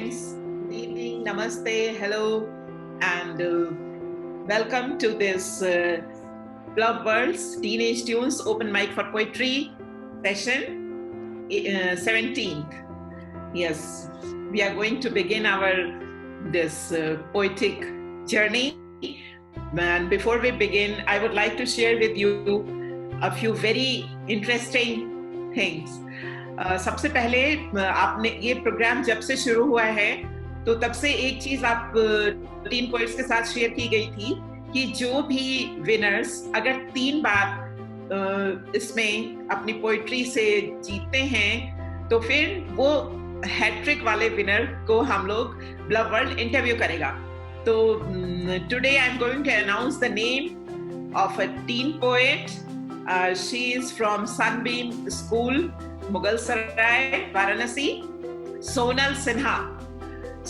friends. Good evening, namaste, hello, and welcome to this Club World's Teenage Tunes Open Mic for Poetry session 17th. Yes, we are going to begin this poetic journey. And before we begin, I would like to share with you a few very interesting things. सबसे पहले आपने ये programme जब से शुरू हुआ है तो तब से एक चीज आप टीन पोइट्स के साथ शेयर की गई थी कि जो भी विनर्स अगर 3 बार इसमें अपनी पोइट्री से जीतते हैं तो फिर वो हैट्रिक वाले विनर को हम लोग ब्लब वर्ल्ड इंटरव्यू करेगा. तो today I am going to announce the name of a teen poet. She is from Sunbeam school, Mughal Sarai, Varanasi. Sonal Sinha.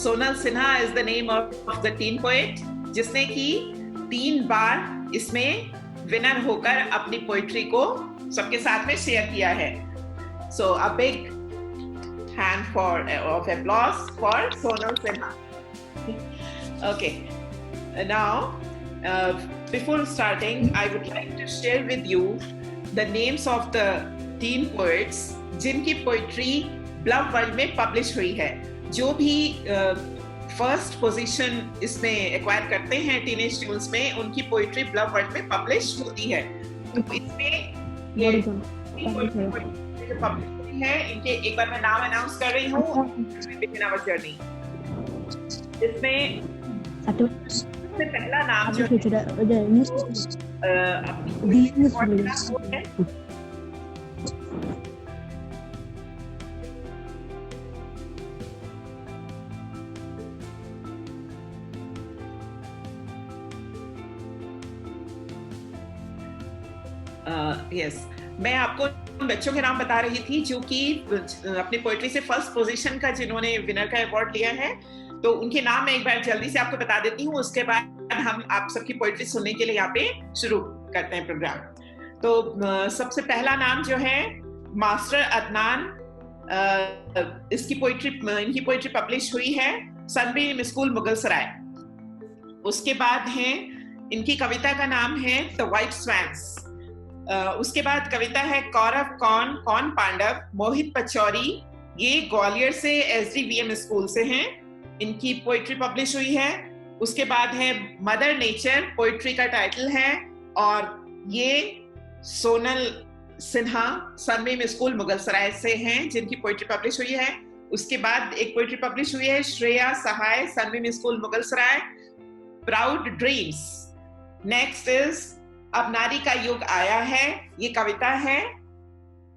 Sonal Sinha is the name of the teen poet, जिसने कि 3 बार इसमें winner होकर अपनी poetry को सबके साथ में share किया है. So a big hand of applause for Sonal Sinha. Okay. Now, before starting, I would like to share with you the names of the teen poets जिनकी पोइट्री ब्लब वर्ल्ड में publish हुई है. जो भी first position इसमें acquire करते हैं teenage tunes में, उनकी पोइट्री ब्लब वर्ल्ड में पब्लिश होती है. तो इसमें ये पब्लिश हुई है, इनके एक बार मैं नाम अनाउंस कर रही हूँ. जर्नी इसमें सबसे पहला नाम जो है मैं आपको बच्चों के नाम बता रही थी जो कि अपनी पोइट्री से फर्स्ट पोजीशन का जिन्होंने विनर का अवार्ड लिया है. तो उनके नाम मैं एक बार जल्दी से आपको बता देती हूँ. उसके बाद हम आप सबकी पोइट्री सुनने के लिए यहाँ पे शुरू करते हैं प्रोग्राम. तो सबसे पहला नाम जो है मास्टर अदनान. इनकी पोइट्री पब्लिश हुई है सनबीम स्कूल मुगल सराय. उसके बाद है इनकी कविता का नाम है द व्हाइट स्वैंस. उसके बाद कविता है कौरव कौन पांडव, मोहित पचौरी. ये ग्वालियर से SDVM स्कूल से हैं. इनकी पोइट्री पब्लिश हुई है. उसके बाद है मदर नेचर, पोइट्री का टाइटल है, और ये सोनल सिन्हा सनबीम स्कूल मुगल सराय से हैं जिनकी पोइट्री पब्लिश हुई है. उसके बाद एक पोइट्री पब्लिश हुई है Shreya Sahay, Sunbeam school Mughal Sarai, proud dreams. Next is अब नारी का युग आया है. ये कविता है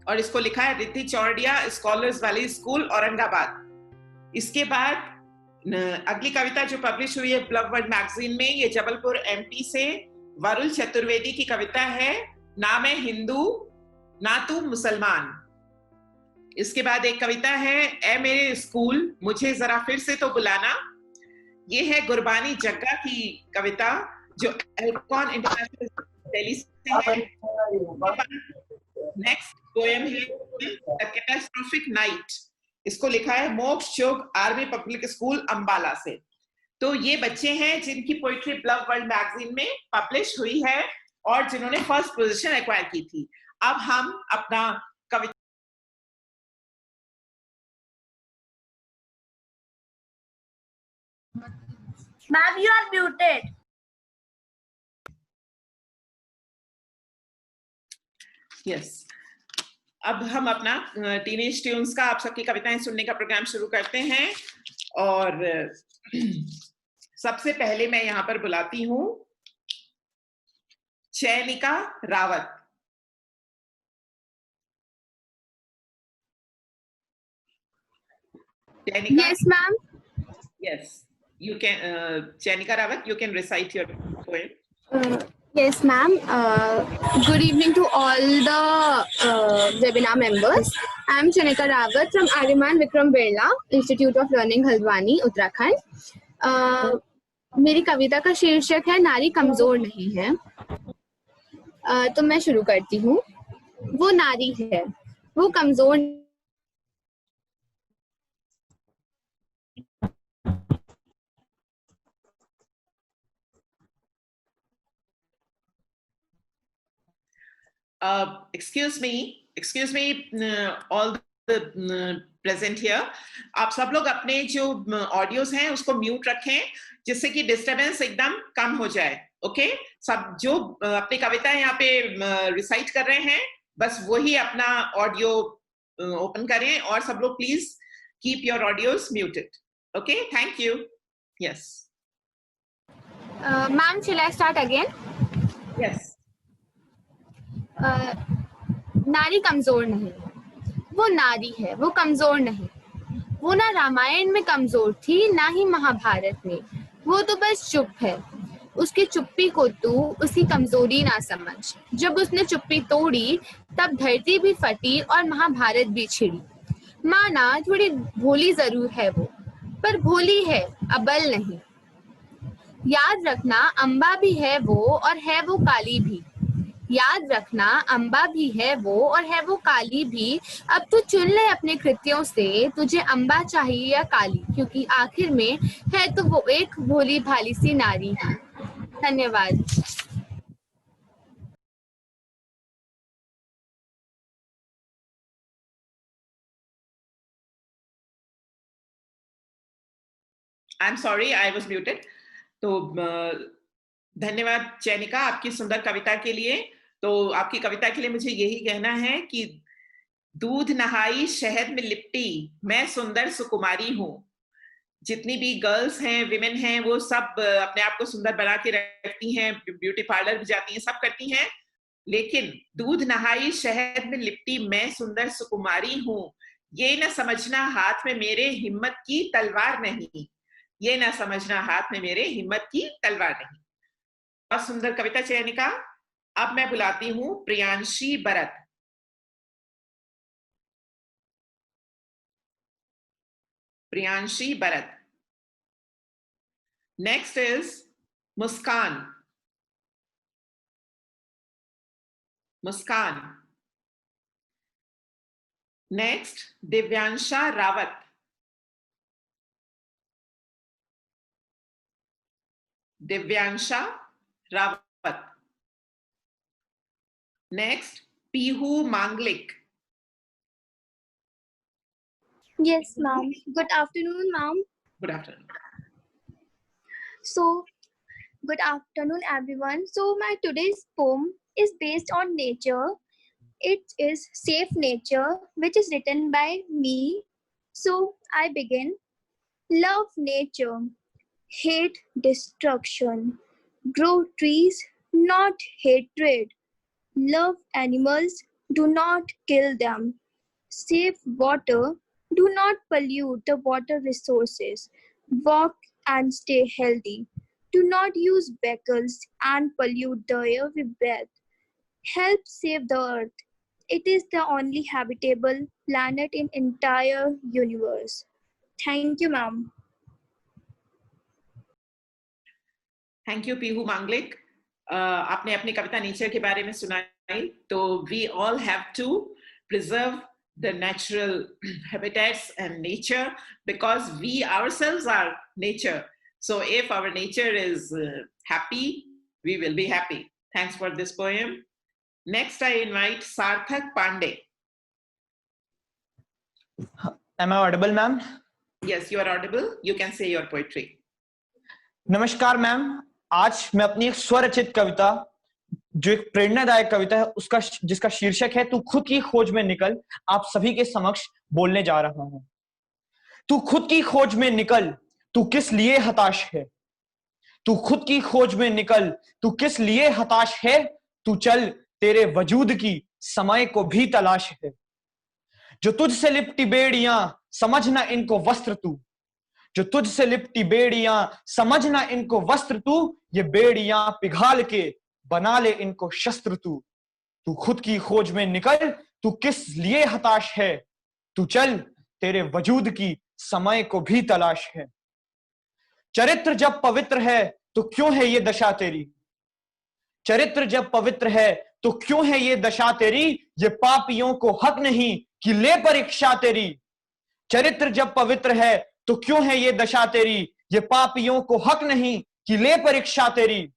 और इसको लिखा है Riddhi Chordia, scholars valley school, Aurangabad. इसके बाद अगली कविता जो पब्लिश हुई है ब्लब वर्ल्ड मैगजीन में, ये जबलपुर MP से वरुण चतुर्वेदी की कविता है. नाम है हिंदू ना तू मुसलमान. इसके बाद एक कविता है ए मेरे स्कूल मुझे जरा फिर से तो बुलाना. ये है गुरबानी जग्गा की कविता जो एल्कॉन इंटरनेशनल दिल्ली से है. नेक्स्ट पोएम है द कैटास्ट्रोफिक नाइट. इसको लिखा है मोक्ष चोक आर्मी पब्लिक स्कूल अंबाला से. तो ये बच्चे हैं जिनकी पोइट्री ब्लब वर्ल्ड मैगजीन में पब्लिश हुई है और जिन्होंने फर्स्ट पोजीशन एक्वायर की थी. अब हम अपना कविता Ma'am, you are muted. Yes. अब हम अपना टीनेज ट्यून्स का आप सबकी कविताएं सुनने का प्रोग्राम शुरू करते हैं. और सबसे पहले मैं यहाँ पर बुलाती हूँ चैनिका Rawat. चैनिका. Yes, ma'am. Yes, you can. Chainika Rawat, you can recite your poem. Yes, ma'am. Good evening to all the webinar members. I am Chanika Rawat from Aryaman Vikram Birla Institute of Learning, Haldwani, Uttarakhand. मेरी कविता का शीर्षक है नारी कमजोर नहीं है. तो मैं शुरू करती हूँ. वो नारी है, वो कमजोर excuse me, all the present here. आप सब लोग अपने जो ऑडियोज हैं उसको म्यूट रखें, जिससे कि डिस्टरबेंस एकदम कम हो जाए. ओके, सब जो अपनी कविताएं यहाँ पे रिसाइट कर रहे हैं, बस वही अपना ऑडियो ओपन करें, और सब लोग please keep your audios muted. Okay, thank you. Yes ma'am, shall I start again? Yes. नारी कमजोर नहीं, वो नारी है, वो कमजोर नहीं. वो ना रामायण में कमजोर थी, ना ही महाभारत में. वो तो बस चुप है. उसकी चुप्पी को तू उसकी कमजोरी ना समझ. जब उसने चुप्पी तोड़ी तब धरती भी फटी और महाभारत भी छिड़ी. माना थोड़ी भोली जरूर है वो, पर भोली है, अबल नहीं. याद रखना अम्बा भी है वो, और है वो काली भी. याद रखना अम्बा भी है वो, और है वो काली भी. अब तू चुन ले अपने कृत्यों से, तुझे अम्बा चाहिए या काली, क्योंकि आखिर में है तो वो एक भोली भाली सी नारी है. धन्यवाद. I am sorry, I was muted. तो धन्यवाद चैनिका आपकी सुंदर कविता के लिए. तो आपकी कविता के लिए मुझे यही कहना है कि दूध नहाई शहद में लिपटी, मैं सुंदर सुकुमारी हूँ. जितनी भी गर्ल्स हैं, विमेन हैं, वो सब अपने आप को सुंदर बना के रखती हैं, ब्यूटी पार्लर भी जाती हैं, सब करती हैं. लेकिन दूध नहाई शहद में लिपटी, मैं सुंदर सुकुमारी हूँ, ये न समझना हाथ में मेरे हिम्मत की तलवार नहीं. ये ना समझना हाथ में मेरे हिम्मत की तलवार नहीं. बहुत सुंदर कविता चयनिका. अब मैं बुलाती हूं Priyanshi Bharat. Priyanshi Bharat. Next is Muskan. Muskan. Next Divyansha Rawat. Divyansha Rawat. Next Pihu Manglik. Yes, ma'am. Good afternoon, ma'am. Good afternoon. So, good afternoon, everyone. So, my today's poem is based on nature. It is Safe Nature, which is written by me. So, I begin. Love nature, hate destruction. Grow trees, not hatred. Love animals, do not kill them. Save water, do not pollute the water resources. Walk and stay healthy. Do not use vehicles and pollute the air we breathe. Help save the earth. It is the only habitable planet in entire universe. Thank you, ma'am. Thank you Pihu मांगलिक. आपने अपनी कविता nature के बारे में सुनाई. तो we all have to preserve the natural habitats and nature, because we ourselves are nature. So if our nature is happy, we will be happy. Thanks for this poem. Next I invite Sarthak Pandey. Am I audible, ma'am? Yes, you are audible. You can say your poetry. नमस्कार ma'am. आज मैं अपनी एक स्वरचित कविता, जो एक प्रेरणादायक कविता है, उसका जिसका शीर्षक है तू खुद की खोज में निकल, आप सभी के समक्ष बोलने जा रहा हूं. तू खुद की खोज में निकल, तू किस लिए हताश है. तू खुद की खोज में निकल, तू किस लिए हताश है. तू चल, तेरे वजूद की समय को भी तलाश है. जो तुझसे लिपटी बेड़ियां, समझना इनको वस्त्र तू. जो तुझसे लिपटी बेड़ियां, समझना इनको वस्त्र तू. ये बेड़ियां पिघाल के बना ले इनको शस्त्र तू. तू खुद की खोज में निकल, तू किस लिए हताश है. तू चल, तेरे वजूद की समय को भी तलाश है. चरित्र जब पवित्र है तो क्यों है ये दशा तेरी. चरित्र जब पवित्र है तो क्यों है ये दशा तेरी. ये पापियों को हक नहीं कि ले परीक्षा तेरी. चरित्र जब पवित्र है तो क्यों है ये दशा तेरी. ये पापियों को हक नहीं कि ले परीक्षा तेरी.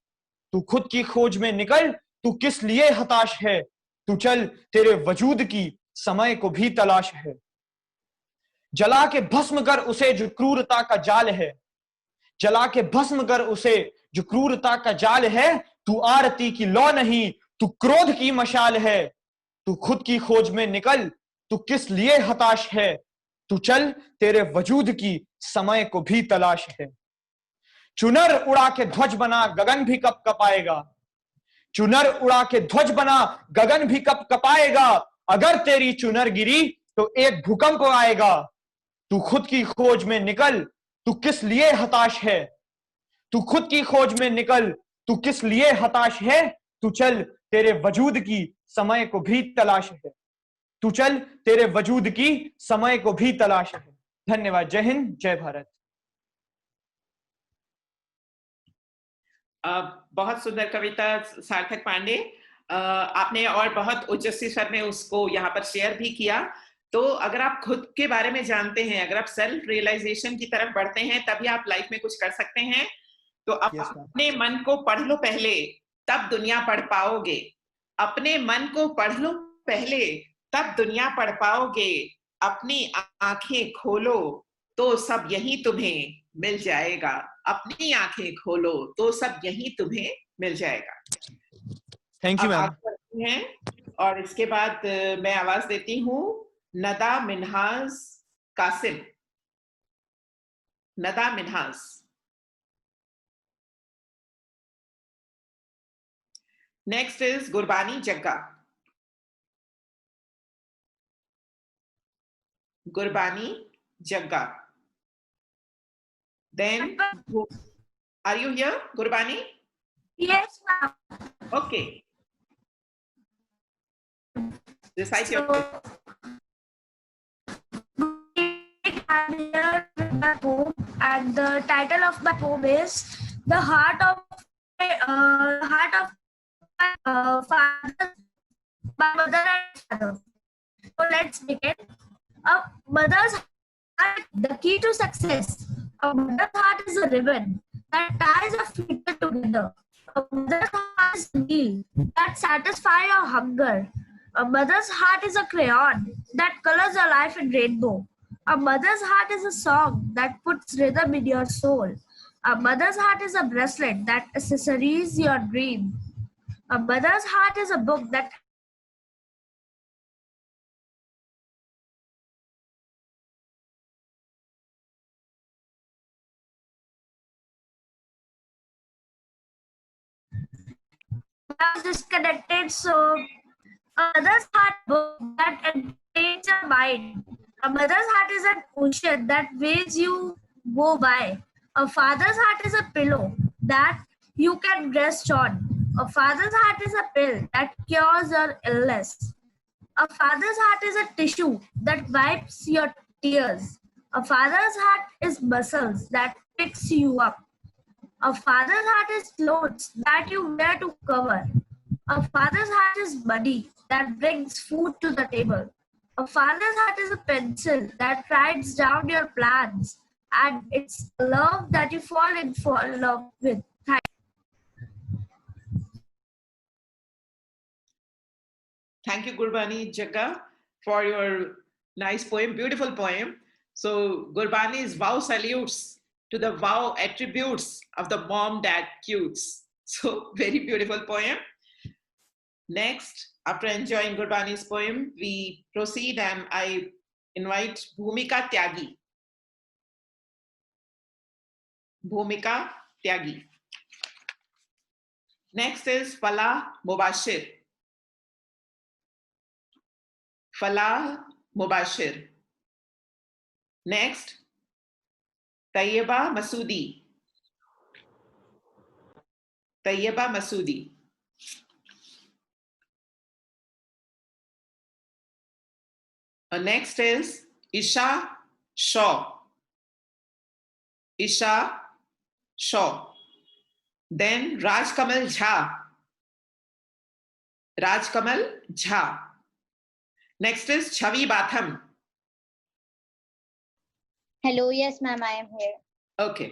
तू खुद की खोज में निकल, तू किस लिए हताश है. तू चल, तेरे वजूद की समय को भी तलाश है। जला के भस्म कर उसे जो क्रूरता का जाल है, जला के भस्म कर उसे जो क्रूरता का जाल है। तू आरती की लौ नहीं, तू क्रोध की मशाल है। तू खुद की खोज में निकल, तू किस लिए हताश है। तू चल, तेरे वजूद की समय को भी तलाश है। चुनर उड़ा के ध्वज बना गगन भी कब कपाएगा, चुनर उड़ा के ध्वज बना गगन भी कब कपाएगा। अगर तेरी चुनर गिरी तो एक भूकंप आएगा। तू खुद की खोज में निकल, तू किस लिए हताश है। तू खुद की खोज में निकल, तू किस लिए हताश है। तू चल, तेरे वजूद की समय को भी तलाश है। तू चल, तेरे वजूद की समय को भी तलाश है। धन्यवाद। जय हिंद, जय भारत। बहुत सुंदर कविता सार्थक पांडे। आपने और बहुत ओजस्वी स्वर में उसको यहाँ पर शेयर भी किया। तो अगर आप खुद के बारे में जानते हैं, अगर आप सेल्फ रियलाइजेशन की तरफ बढ़ते हैं, तभी आप लाइफ में कुछ कर सकते हैं। तो अपने मन को पढ़ लो पहले, तब दुनिया पढ़ पाओगे। अपने मन को पढ़ लो पहले, तब दुनिया पढ़ पाओगे। अपनी आंखें खोलो तो सब यही तुम्हें मिल जाएगा। अपनी आंखें खोलो तो सब यही तुम्हें मिल जाएगा। Thank you ma'am. हैं और इसके बाद मैं आवाज देती हूँ Nada Minhaj Qasim. Nada Minhaj. Next is Gurbani Jagga. Gurbani Jagga. Then, are you here, Gurbani? Yes, ma'am. Okay. Recite your poem. And the title of my poem is "The Heart of Father, my Mother and Father." So let's begin. A mother's heart, the key to success. A mother's heart is a ribbon that ties a future together. A mother's heart is a meal that satisfies your hunger. A mother's heart is a crayon that colors your life in rainbow. A mother's heart is a song that puts rhythm in your soul. A mother's heart is a bracelet that accessories your dream. A mother's heart is a book that I was disconnected, so a mother's heart book that entertains your mind. A mother's heart is an ocean that waves you go by. A father's heart is a pillow that you can rest on. A father's heart is a pill that cures your illness. A father's heart is a tissue that wipes your tears. A father's heart is muscles that picks you up. A father's heart is clothes that you wear to cover. A father's heart is money that brings food to the table. A father's heart is a pencil that writes down your plans. And it's love that you fall in love with. Thank you, Gurbani Jagga, for your nice poem, beautiful poem. So Gurbani's vow salutes to the vow attributes of the mom dad cutes. So very beautiful poem. Next, after enjoying Gurbani's poem, we proceed and I invite Bhumika Tyagi. Bhumika Tyagi. Next is Falah Mubashir. Falah Mubashir. Next, Tayyeba Masoodi. Tayyeba Masoodi. Next is Isha Shaw. Isha Shaw. Then Raj Kamal Jha. Raj Kamal Jha. Next is Chavi Batham. Hello yes ma'am I am here. Okay.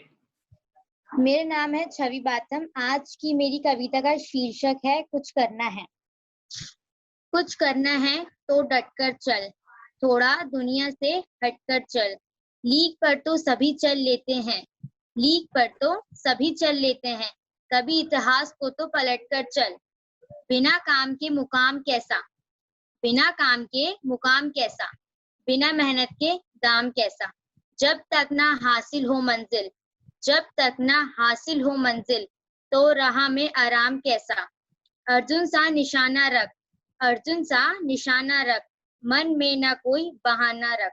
मेरा नाम है छवि बातम। आज की मेरी कविता का शीर्षक है कुछ करना है। कुछ करना है तो डटकर चल, थोड़ा दुनिया से हटकर चल। लीक पर तो सभी चल लेते हैं, लीक पर तो सभी चल लेते हैं, कभी इतिहास को तो पलटकर चल। बिना काम के मुकाम कैसा, बिना काम के मुकाम कैसा, बिना मेहनत के दाम कैसा। जब तक ना हासिल हो मंजिल, जब तक ना हासिल हो मंजिल, तो राह में आराम कैसा। अर्जुन सा निशाना रख, अर्जुन सा निशाना रख, मन में ना कोई बहाना रख।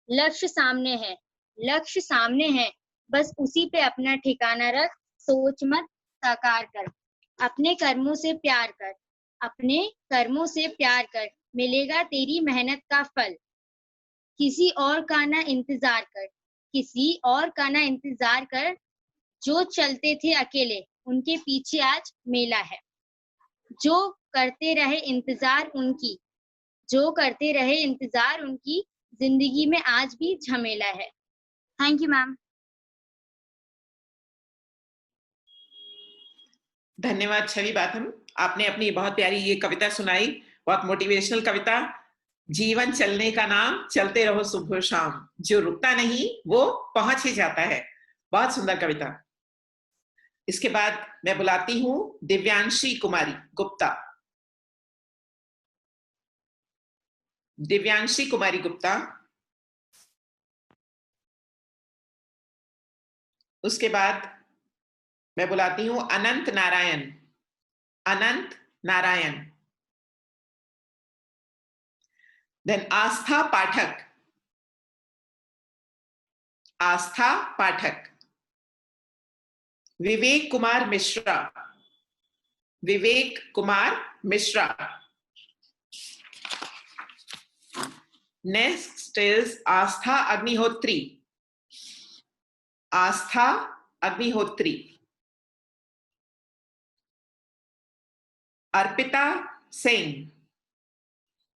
लक्ष्य सामने है, लक्ष्य सामने है, बस उसी पे अपना ठिकाना रख। सोच मत साकार कर, अपने कर्मों से प्यार कर, अपने कर्मों से प्यार कर, मिलेगा तेरी मेहनत का फल। किसी और का ना इंतजार कर, किसी और का ना इंतजार कर, जो चलते थे अकेले उनके पीछे आज मेला है। जो करते रहे इंतजार उनकी, जो करते रहे इंतजार उनकी, जिंदगी में आज भी झमेला है। Thank you ma'am. धन्यवाद छवि बाथम, आपने अपनी बहुत प्यारी ये कविता सुनाई, बहुत मोटिवेशनल कविता। जीवन चलने का नाम, चलते रहो सुबह शाम, जो रुकता नहीं वो पहुंच ही जाता है। बहुत सुंदर कविता। इसके बाद मैं बुलाती हूं दिव्यांशी कुमारी गुप्ता। दिव्यांशी कुमारी गुप्ता। उसके बाद मैं बुलाती हूं Anant Narayan, Anant Narayan. Then Aastha Pathak, Aastha Pathak. Vivek Kumar Mishra, Vivek Kumar Mishra. Next is Aastha Agnihotri, Aastha Agnihotri. Arpita Singh,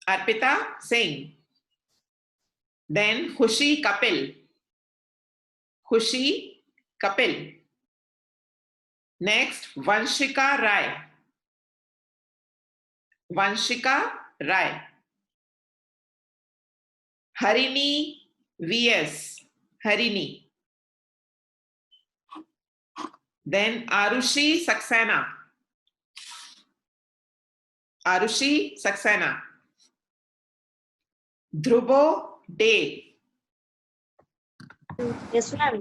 Arpita Singh. Then Khushi Kapil, Khushi Kapil. Next Vanshika Rai, Vanshika Rai. Harini VS, Harini. Then Arushi Saxena, Arushi Saxena. Dhruvo Dey. Yes, ma'am.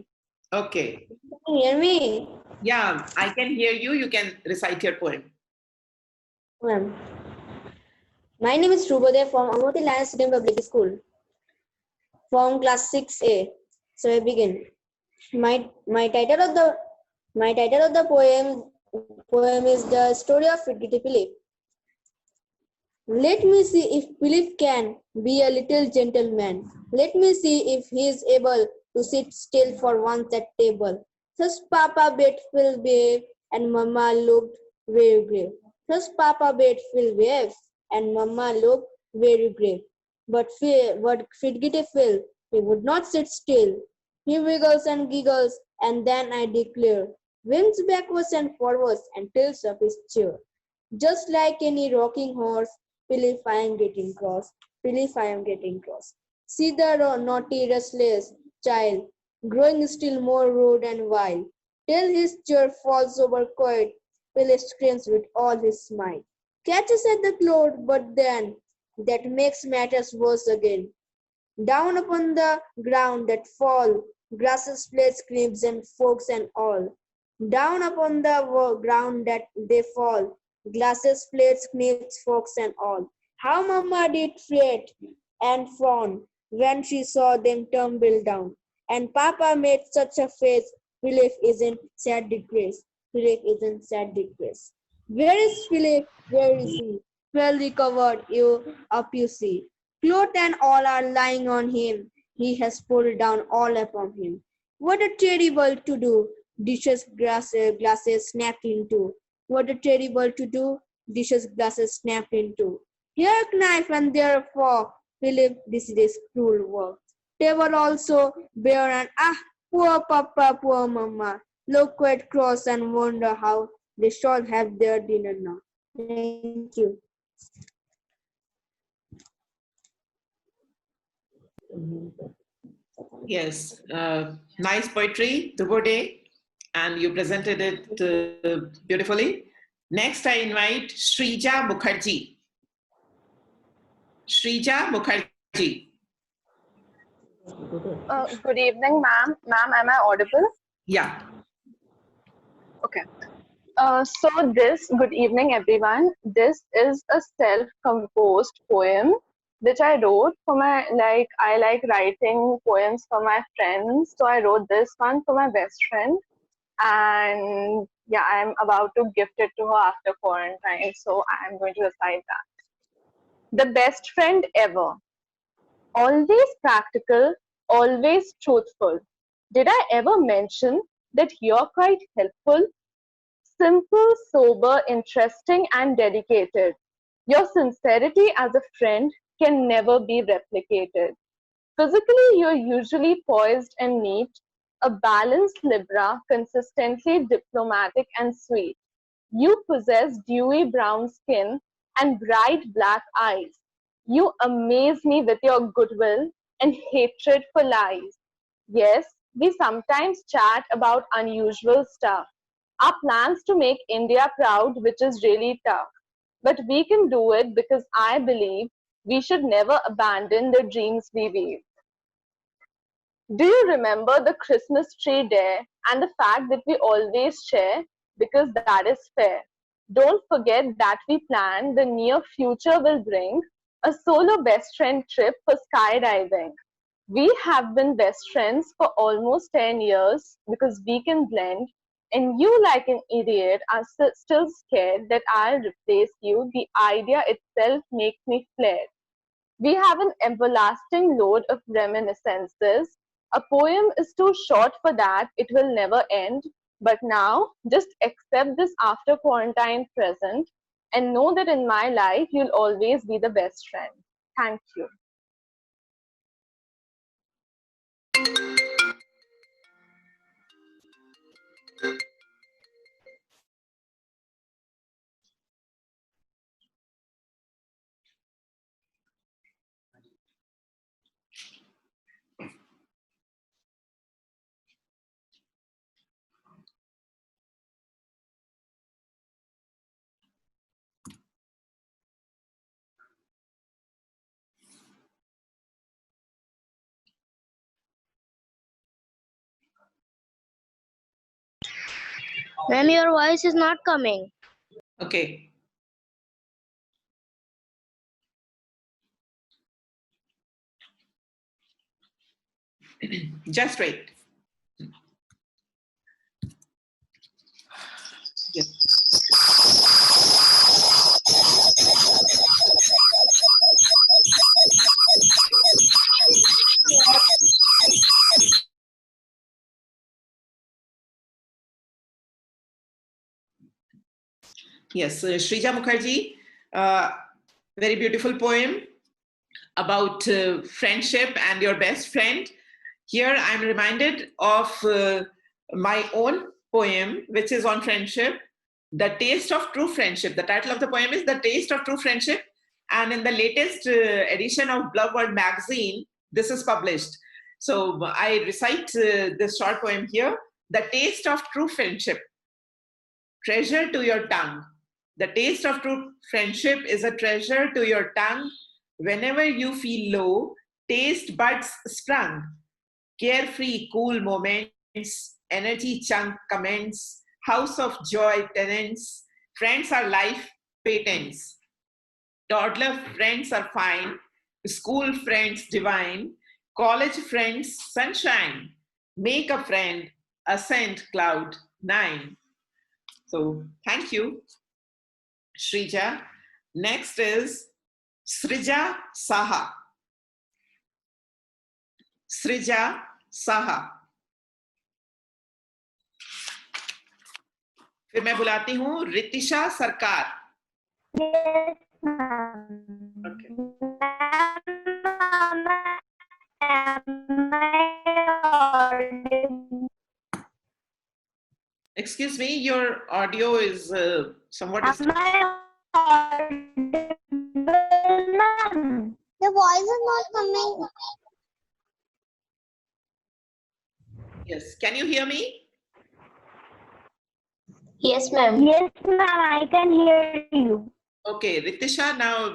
Okay. Can you hear me? Yeah, I can hear you. You can recite your poem. Ma'am. My name is Rubodev from Amoti Lions Student Public School, from class 6A. So I begin. My title of the poem is The Story of Frigidy Philip. Let me see if Philip can be a little gentleman. Let me see if he is able to sit still for once at table. Thus Papa bade Phil behave, and Mamma looked very grave. Thus Papa bade Phil behave, and Mamma looked very grave. But Frigidy Phil, he would not sit still. He wiggles and giggles, and then I declare, winds backwards and forwards, and tilts up his chair. Just like any rocking horse, Philip, I am getting cross. Philip, I am getting cross. See the naughty, restless child, growing still more rude and wild, till his chair falls over quiet. Philip screams with all his might, catches at the cloth, but then that makes matters worse again. Down upon the ground that fall, grasses, plates, cribs, and forks and all. Down upon the ground that they fall, glasses, plates, knives, forks, and all. How Mamma did fret and frown when she saw them tumble down. And Papa made such a face, Philip is in sad disgrace. Philip is in sad disgrace. Where is Philip? Where is he? Well recovered, you see. Clothes and all are lying on him. He has pulled down all upon him. What a terrible to do! Dishes, glasses snapped in two. What a terrible to do! Dishes, glasses snapped in two. Here a knife and there a fork. Philip, this is cruel work. Table also bare and poor Papa, poor Mamma. Look quite cross and wonder how they shall have their dinner now. Thank you. Yes, nice poetry, Dubode, and you presented it beautifully. Next, I invite Shrija Mukherjee. Shrija Mukherjee. Good evening, ma'am. Ma'am, am I audible? Yeah. Okay. Good evening, everyone. This is a self-composed poem which I wrote for I like writing poems for my friends. So I wrote this one for my best friend. And yeah, I'm about to gift it to her after quarantine. So I'm going to recite that. The best friend ever. Always practical, always truthful. Did I ever mention that you're quite helpful? Simple, sober, interesting, and dedicated. Your sincerity as a friend can never be replicated. Physically, you're usually poised and neat, a balanced Libra, consistently diplomatic and sweet. You possess dewy brown skin and bright black eyes. You amaze me with your goodwill and hatred for lies. Yes, we sometimes chat about unusual stuff. Our plans to make India proud, which is really tough. But we can do it because I believe we should never abandon the dreams we weave. Do you remember the Christmas tree day and the fact that we always share because that is fair? Don't forget that we plan the near future will bring a solo best friend trip for skydiving. We have been best friends for almost 10 years because we can blend, and you, like an idiot, are still scared that I'll replace you. The idea itself makes me flare. We have an everlasting load of reminiscences. A poem is too short for that, it will never end. But now, just accept this after quarantine present and know that in my life, you'll always be the best friend. Thank you. Ma'am, your voice is not coming. Okay. Just wait. Yes. Yes, Shrija Mukherjee, very beautiful poem about friendship and your best friend. Here I'm reminded of my own poem, which is on friendship, The Taste of True Friendship. The title of the poem is The Taste of True Friendship. And in the latest edition of Blog World magazine, this is published. So I recite this short poem here. The taste of true friendship. Treasure to your tongue. The taste of true friendship is a treasure to your tongue. Whenever you feel low, taste buds sprung. Carefree, cool moments, energy chunk comments, house of joy tenants, friends are life patents. Toddler friends are fine, school friends divine, college friends sunshine. Make a friend, ascend cloud 9. So thank you, Shrija. Next is Srija Saha. Srija Saha. फिर मैं बुलाती हूँ रितिशा सरकार. Yes, ma'am. Okay. Excuse me, your audio is somewhat. Am I audible, ma'am? The voice is not coming. Yes. Can you hear me? Yes, ma'am. Yes, ma'am, I can hear you. Okay, Ritisha, now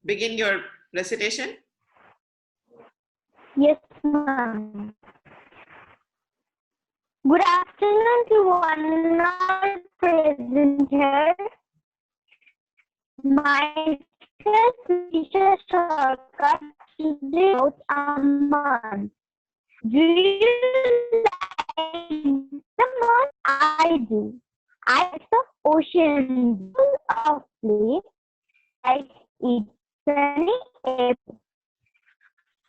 begin your recitation. Yes, ma'am. Good afternoon to one all present here. My teacher shortcut today about a month. Do you like the month? I do. I like the ocean full of play. I eat sunny April.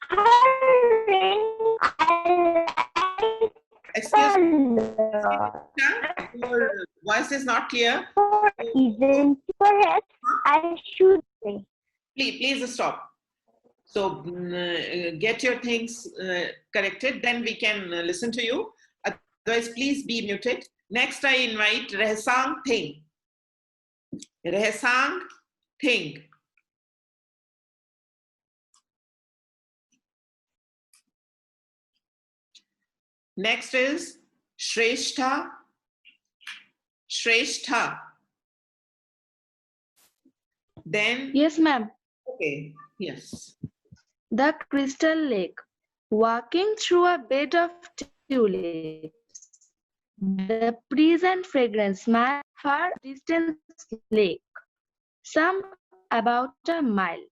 Hurry, I like Excuse me, the Ritisha, your voice is not clear. for isn't perhaps I should say. Please stop. So get your things corrected, then we can listen to you. Otherwise, please be muted. Next, I invite Rehsang Thing. Rehsang Thing. Next is Shrestha. Shrestha. Then, Yes, ma'am. okay, yes. The crystal lake. Walking through a bed of tulips. The present fragrance, my far distant lake. Some about a mile.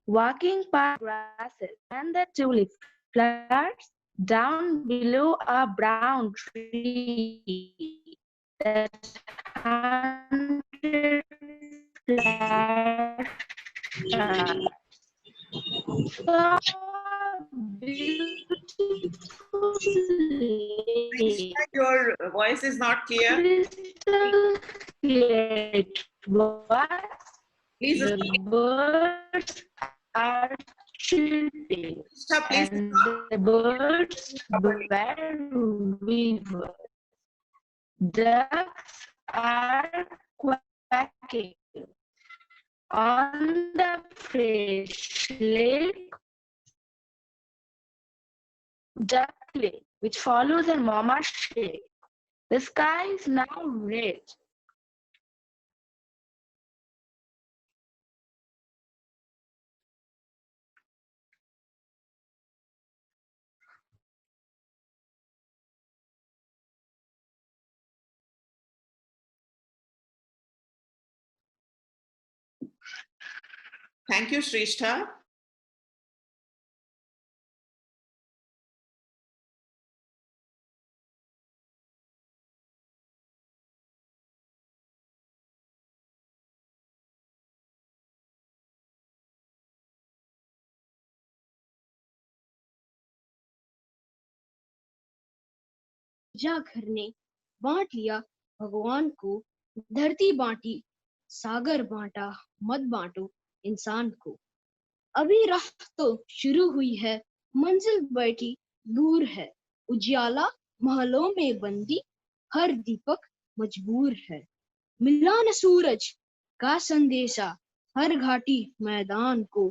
Walking past grasses and the tulip flowers down below a brown tree. That hundred flowers so beautiful lake. Your voice is not clear. Crystal clear it was. Please, The birds are chirping, Shrestha, please and stop. the birds were weavers. Ducks are quacking on the fresh lake. Duckling, which follows a mama shape. The sky is now red. Thank you, Shrestha. जा घर ने बांट लिया भगवान को, धरती बांटी सागर बांटा, मत बांटो इंसान को। अभी राह तो शुरू हुई है, मंजिल बैठी दूर है, उजियाला महलों में बंदी, हर दीपक मजबूर है। मिला न सूरज का संदेशा हर घाटी मैदान को,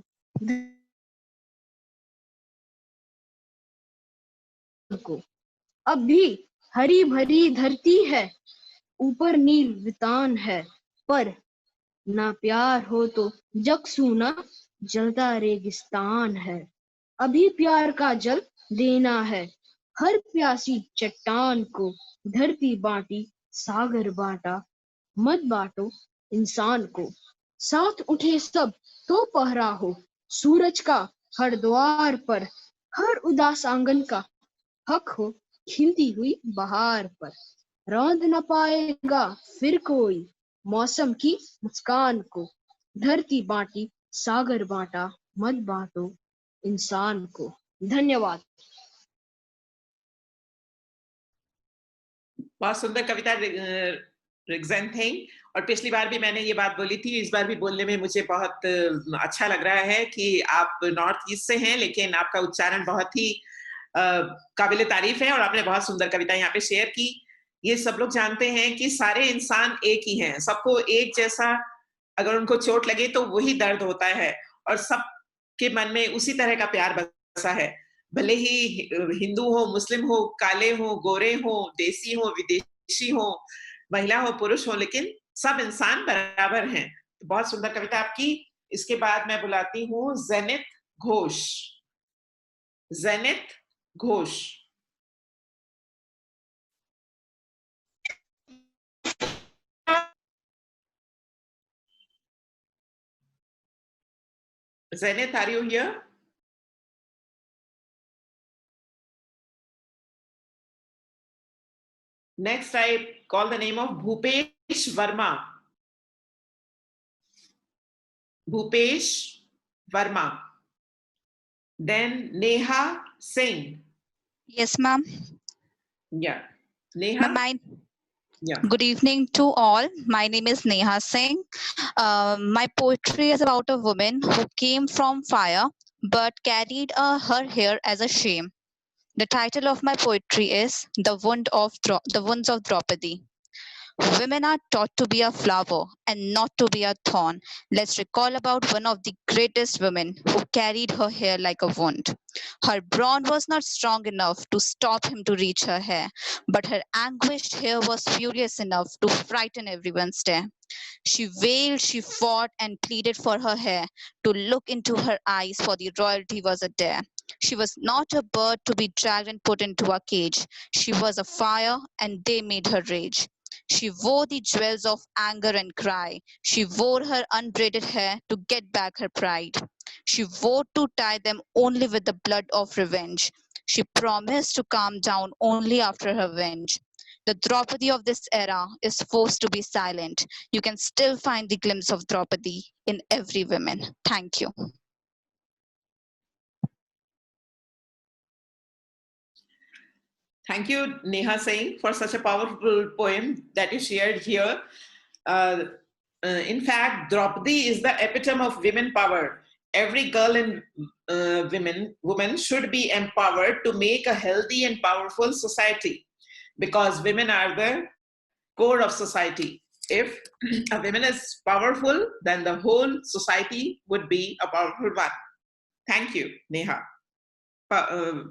अब भी हरी भरी धरती है, ऊपर नील वितान है, पर ना प्यार हो तो जग सूना जलता रेगिस्तान है। अभी प्यार का जल देना है हर प्यासी चट्टान को, धरती बांटी सागर बांटा, मत बांटो इंसान को। साथ उठे सब तो पहरा हो सूरज का हर द्वार पर, हर उदास आंगन का हक हो खिलती हुई बहार पर। रौंद न पाएगा फिर कोई मौसम की मुस्कान को, धरती बांटी सागर बांटा, मत बांटो इंसान को। धन्यवाद। बहुत सुंदर कविता रिग्जन थिंग। और पिछली बार भी मैंने ये बात बोली थी, इस बार भी बोलने में मुझे बहुत अच्छा लग रहा है कि आप नॉर्थ ईस्ट से हैं, लेकिन आपका उच्चारण बहुत ही काबिल तारीफ है और आपने बहुत सुंदर कविता यहाँ पे शेयर की। ये सब लोग जानते हैं कि सारे इंसान एक ही हैं, सबको एक जैसा अगर उनको चोट लगे तो वही दर्द होता है और सबके मन में उसी तरह का प्यार बसा है। भले ही हिंदू हो, मुस्लिम हो, काले हो, गोरे हो, देसी हो, विदेशी हो, महिला हो, पुरुष हो, लेकिन सब इंसान बराबर हैं। तो बहुत सुंदर कविता आपकी। इसके बाद मैं बुलाती हूँ Jenit Ghosh. Jenit Ghosh. Zenith, are you here? Next, I call the name of Bhupesh Verma. Bhupesh Verma. Then Neha Singh. Yes, ma'am. Yeah. Neha? Yeah. Good evening to all. My name is Neha Singh. My poetry is about a woman who came from fire but carried her hair as a shame. The title of my poetry is The Wounds of Draupadi. Women are taught to be a flower and not to be a thorn. Let's recall about one of the greatest women who carried her hair like a wound. Her brawn was not strong enough to stop him to reach her hair, but her anguished hair was furious enough to frighten everyone's stare. She wailed, she fought, and pleaded for her hair to look into her eyes, for the royalty was a dare. She was not a bird to be dragged and put into a cage. She was a fire, and they made her rage. She wore the jewels of anger and cry. She wore her unbraided hair to get back her pride. She vowed to tie them only with the blood of revenge. She promised to calm down only after her revenge. The Draupadi of this era is forced to be silent. You can still find the glimpse of Draupadi in every woman. Thank you. Thank you, Neha Singh, for such a powerful poem that you shared here. In fact, Draupadi is the epitome of women power. Every girl and woman should be empowered to make a healthy and powerful society, because women are the core of society. If a woman is powerful, then the whole society would be a powerful one. Thank you, Neha.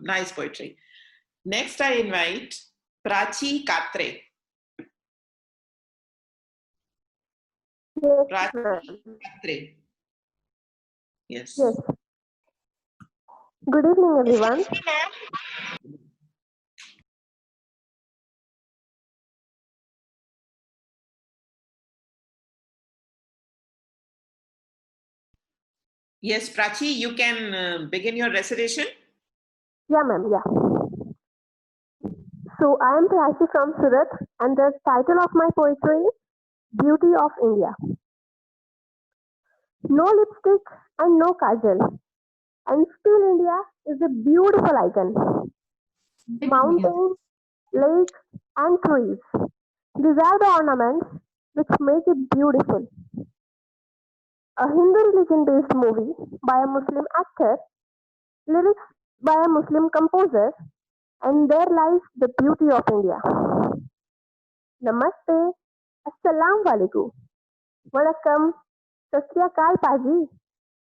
Nice poetry. Next, I invite Prachi Katre. Prachi Katre. Yes. Yes. Good evening, everyone. Yes, Prachi, you can begin your recitation. Yeah, ma'am. Yeah. So I am Prachi from Surat, and the title of my poetry is Beauty of India. No lipstick and no kajal, and still India is a beautiful icon. Mountains, lakes, and trees. These are the ornaments which make it beautiful. A Hindu religion-based movie by a Muslim actor, lyrics by a Muslim composer, and there lies the beauty of India. Namaste, Assalamu alaikum, Vanakkam, Sat Sri Akal Paji.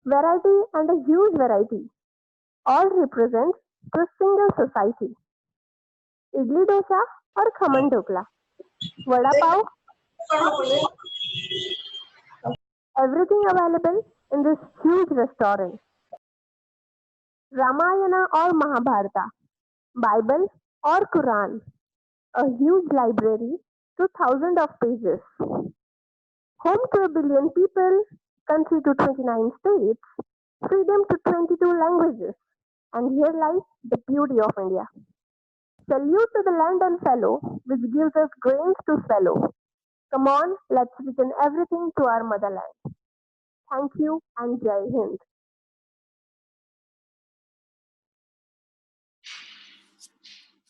Variety and a huge variety all represent the single society. Idli dosa or khaman dhokla, vada pav, everything available in this huge restaurant. Ramayana or Mahabharata, Bible or Quran, a huge library to thousands of pages. Home to a billion people, country to 29 states, freedom to 22 languages, and here lies the beauty of India. Salute to the land and fellow, which gives us grains to swallow. Come on, let's return everything to our motherland. Thank you and Jai Hind.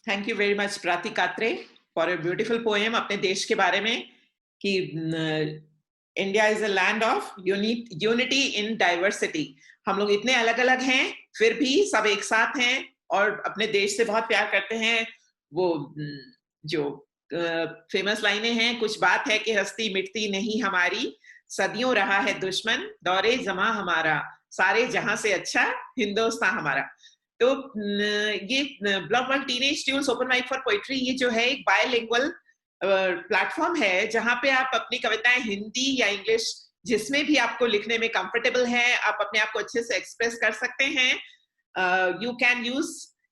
Thank you very much, Prachi Katre, for a beautiful poem अपने देश के बारे में कि India is a land of unity in diversity. हम लोग इतने अलग अलग हैं, फिर भी सब एक साथ हैं और अपने देश से बहुत प्यार करते हैं. वो जो फेमस लाइनें हैं, कुछ बात है कि हस्ती मिटती नहीं हमारी, सदियों रहा है दुश्मन, दौरे जमा हमारा, सारे जहां से अच्छा हिंदुस्तान हमारा. तो ये blog world teenage tunes open mic for poetry ये जो है एक बायलिंगुअल प्लेटफॉर्म है जहां पे आप अपनी कविताएं हिंदी या इंग्लिश जिसमें भी आपको लिखने में कंफर्टेबल है, आप अपने आप को अच्छे से एक्सप्रेस कर सकते हैं. You can use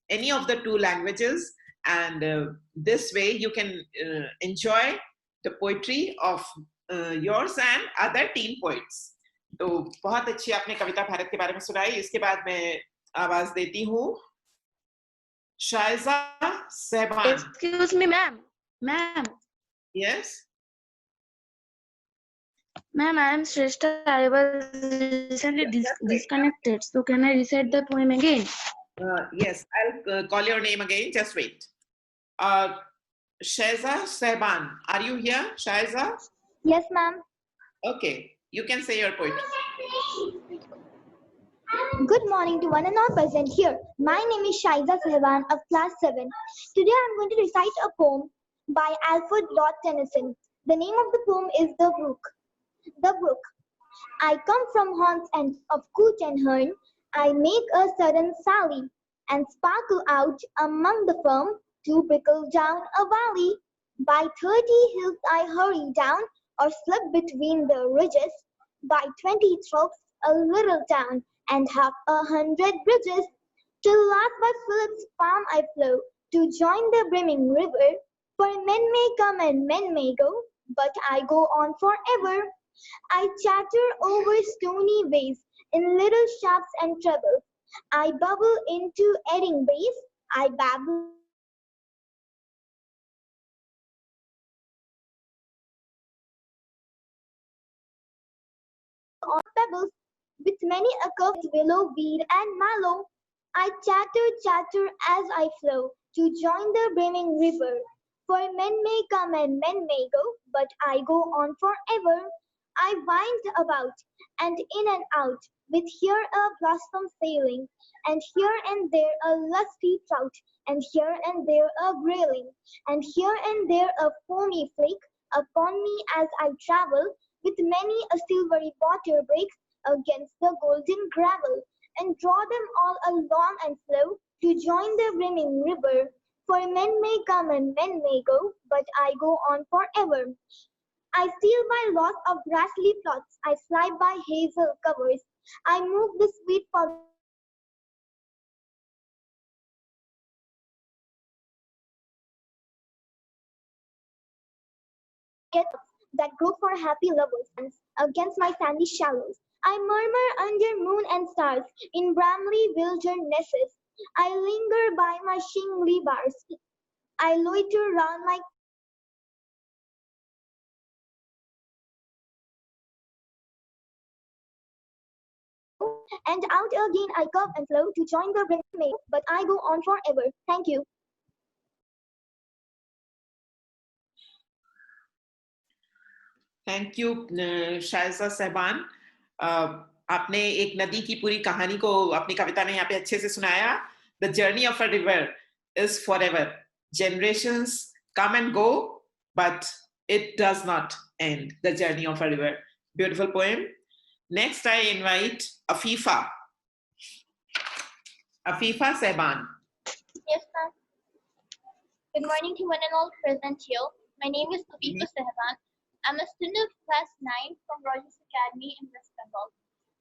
any of the two languages, and this way you can enjoy the poetry of yours and other teen poets. तो बहुत अच्छी आपने कविता भारत के बारे में सुनाई. इसके बाद मैं आवाज देती हूँ शाइजा सहबान. Excuse me, ma'am. Yes. Ma'am, I am Shrestha. I was recently disconnected. So can I recite the poem again? Yes, I'll call your name again. Just wait. Shaiza Sehban, are you here, Shaiza? Yes, ma'am. Okay, you can say your poetry. Good morning to one and all present here. My name is Shaiza Sehban of class 7. Today I'm going to recite a poem by Alfred Lord Tennyson. The name of the poem is The Brook. The Brook. I come from haunts and of coot and hern. I make a sudden sally and sparkle out among the firm to trickle down a valley. By 30 hills I hurry down or slip between the ridges. By 20 strokes a little town and half 100 bridges. Till last by Philip's farm I flow to join the brimming river. For men may come and men may go, but I go on forever. I chatter over stony ways in little shafts and trebles. I bubble into eddying bays. I babble on pebbles with many a curved willow, weed, and mallow. I chatter as I flow to join the brimming river. For men may come and men may go, but I go on forever. I wind about and in and out, with here a blossom sailing, and here and there a lusty trout, and here and there a grayling, and here and there a foamy flake upon me as I travel, with many a silvery water breaks against the golden gravel, and draw them all along and flow to join the brimming river. For men may come and men may go, but I go on forever. I steal by lots of grassy plots, I slide by hazel covers, I move the sweet forget that grow for happy lovers against my sandy shallows. I murmur under moon and stars in bramly wildernesses. I linger by my shingly bars. I loiter round like and out again I curve and flow to join the brimming, but I go on forever. Thank you. Thank you, शाइजा सहबान. आपने एक नदी की पूरी कहानी को अपनी कविता में यहाँ पे अच्छे से सुनाया. The journey of a river is forever. Generations come and go, but it does not end. The journey of a river. Beautiful poem. Next, I invite Afifa. Afifa Sehban. Yes, ma'am. Good morning to one and all present here. My name is Afifa Sehban. I'm a student of class 9 from Rogers Academy in West Bengal.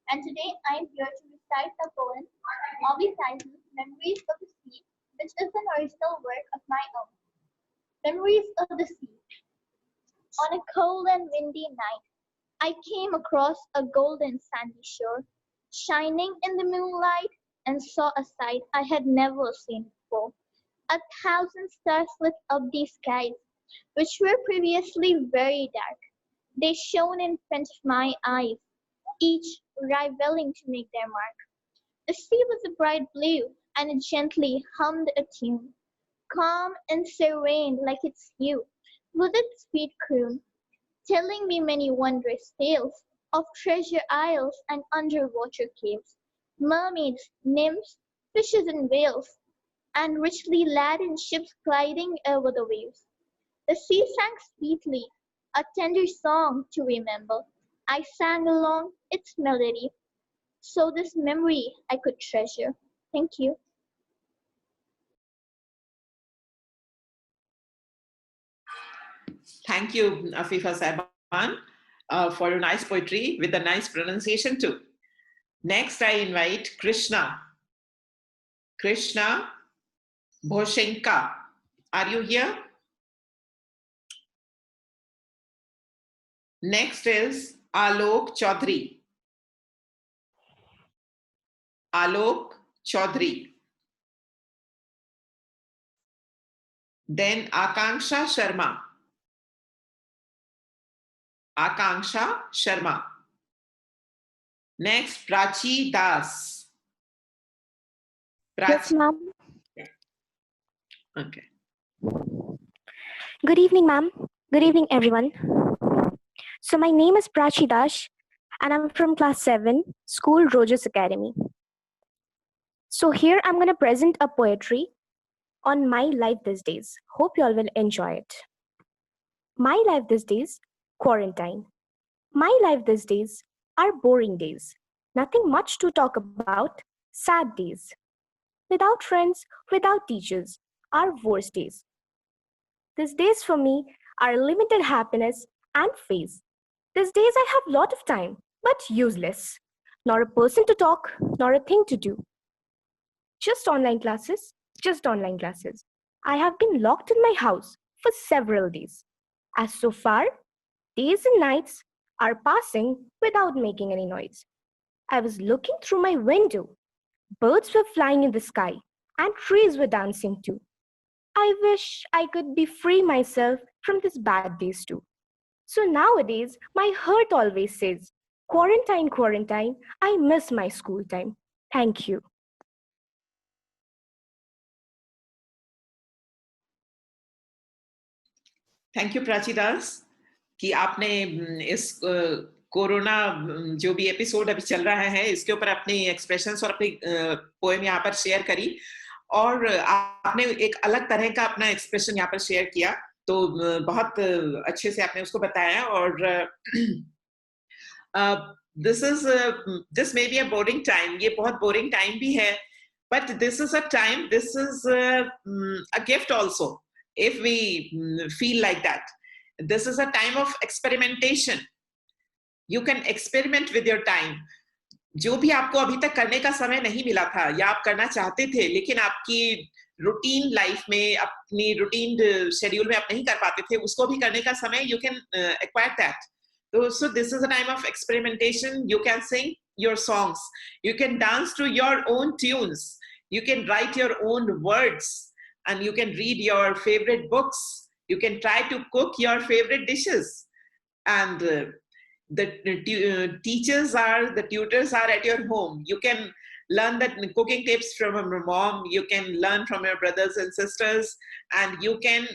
And today I am here to recite the poem Ovi Tyson's Memories of the Sea, which is an original work of my own. Memories of the Sea. On a cold and windy night, I came across a golden sandy shore, shining in the moonlight, and saw a sight I had never seen before. 1,000 stars lit up these skies, which were previously very dark. They shone in front of my eyes, each rivaling to make their mark. The sea was a bright blue, and it gently hummed a tune, calm and serene like its hue, with its sweet croon, telling me many wondrous tales of treasure isles and underwater caves, mermaids, nymphs, fishes and whales, and richly laden ships gliding over the waves. The sea sang sweetly, a tender song to remember. I sang along its melody, so this memory I could treasure. Thank you. Thank you, Afifa Saiban, for your nice poetry with the nice pronunciation too. Next, I invite Krishna. Krishna Bhoshenka. Are you here? Next is Alok Chaudhary. Alok Chaudhary. Then Akanksha Sharma. Akanksha Sharma. Next, Prachi Das. Yes, ma'am. Okay. Good evening, ma'am. Good evening, everyone. So my name is Prachi Das, and I'm from class 7, School Rogers Academy. So here I'm going to present a poetry on my life these days. Hope you all will enjoy it. My life these days, quarantine. My life these days are boring days. Nothing much to talk about, sad days. Without friends, without teachers, are worst days. These days for me are limited happiness and phase. These days I have lot of time, but useless. Not a person to talk, nor a thing to do. Just online classes, just online classes. I have been locked in my house for several days. As so far, days and nights are passing without making any noise. I was looking through my window. Birds were flying in the sky and trees were dancing too. I wish I could be free myself from these bad days too. So nowadays, my heart always says, quarantine, quarantine, I miss my school time. Thank you. Thank you Prachi Das कि आपने इस corona जो भी episode अभी चल रहा है इसके ऊपर अपनी एक्सप्रेशंस और अपनी पोएम यहाँ पर शेयर करी और आपने एक अलग तरह का अपना एक्सप्रेशन यहाँ पर शेयर किया तो बहुत अच्छे से आपने उसको बताया और this may be a boring time ये बहुत बोरिंग टाइम भी है but this is a time this is a gift also if we feel like that. This is a time of experimentation. You can experiment with your time. जो भी आपको अभी तक करने का समय नहीं मिला था या आप करना चाहते थे लेकिन आपकी रूटीन लाइफ में अपनी रूटीन शेड्यूल में आप नहीं कर पाते थे उसको भी करने का समय you can acquire that. So this is a time of experimentation. You can sing your songs. You can dance to your own tunes. You can write your own words. And you can read your favorite books. You can try to cook your favorite dishes. And the tutors are at your home. You can learn the cooking tips from your mom. You can learn from your brothers and sisters. And you can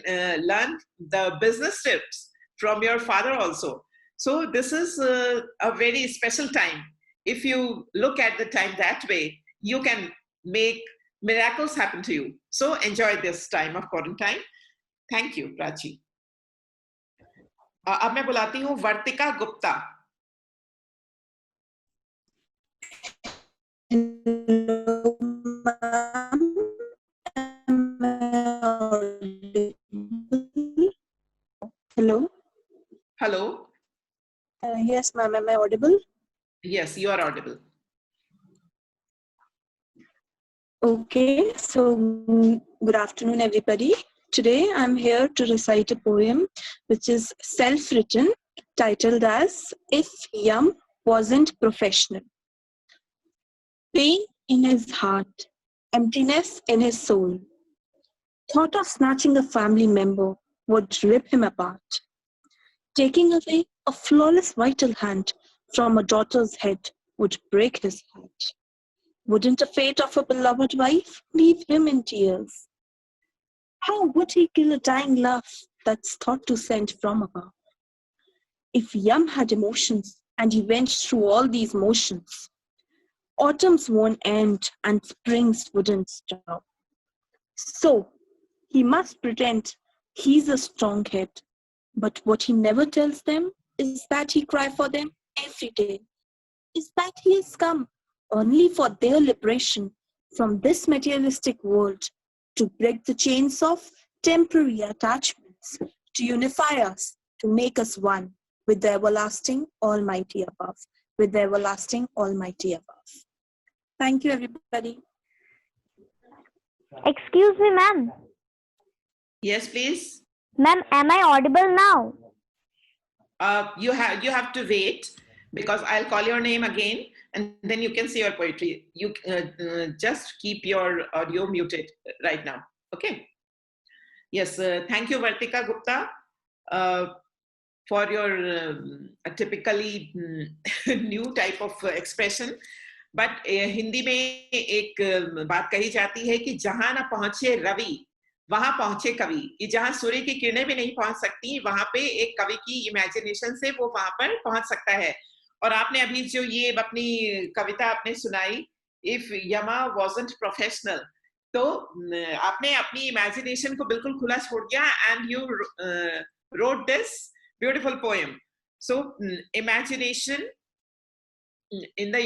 learn the business tips from your father also. So this is a very special time. If you look at the time that way, you can make miracles happen to you. So enjoy this time of quarantine. Thank you, Prachi. अब मैं बुलाती हूँ वर्तिका Gupta. Hello. Hello. Yes, ma'am. Am I audible? Yes, you are audible. Okay, so good afternoon, everybody. Today I'm here to recite a poem which is self-written, titled as If Yum Wasn't Professional. Pain in his heart, emptiness in his soul. Thought of snatching a family member would rip him apart. Taking away a flawless vital hand from a daughter's head would break his heart. Wouldn't the fate of a beloved wife leave him in tears? How would he kill a dying love that's thought to send from above? If Yum had emotions and he went through all these motions, autumns won't end and springs wouldn't stop. So he must pretend he's a strong head, but what he never tells them is that he cries for them every day, is that he has come only for their liberation from this materialistic world, to break the chains of temporary attachments, to unify us, to make us one with the everlasting Almighty above. With the everlasting Almighty above. Thank you, everybody. Excuse me, ma'am. Yes, please. Ma'am, am I audible now? You have to wait because I'll call your name again and then you can say your poetry. You just keep your audio muted right now. Okay. Yes. Thank you, Vartika Gupta, for your typically new type of expression. But Hindi में एक बात कही जाती है कि जहां ना पहुंचे रवि वहां पहुंचे कवि। कि जहां सूर्य की किरणें भी नहीं पहुंच सकती वहां पे एक कवि की इमेजिनेशन से वो वहां पर पहुंच सकता है। और आपने अभी जो ये अपनी कविता आपने सुनाई, इफ यमा वाजंट प्रोफेशनल, तो आपने अपनी इमेजिनेशन को बिल्कुल खुला छोड़ दिया and you wrote this beautiful poem. So imagination in the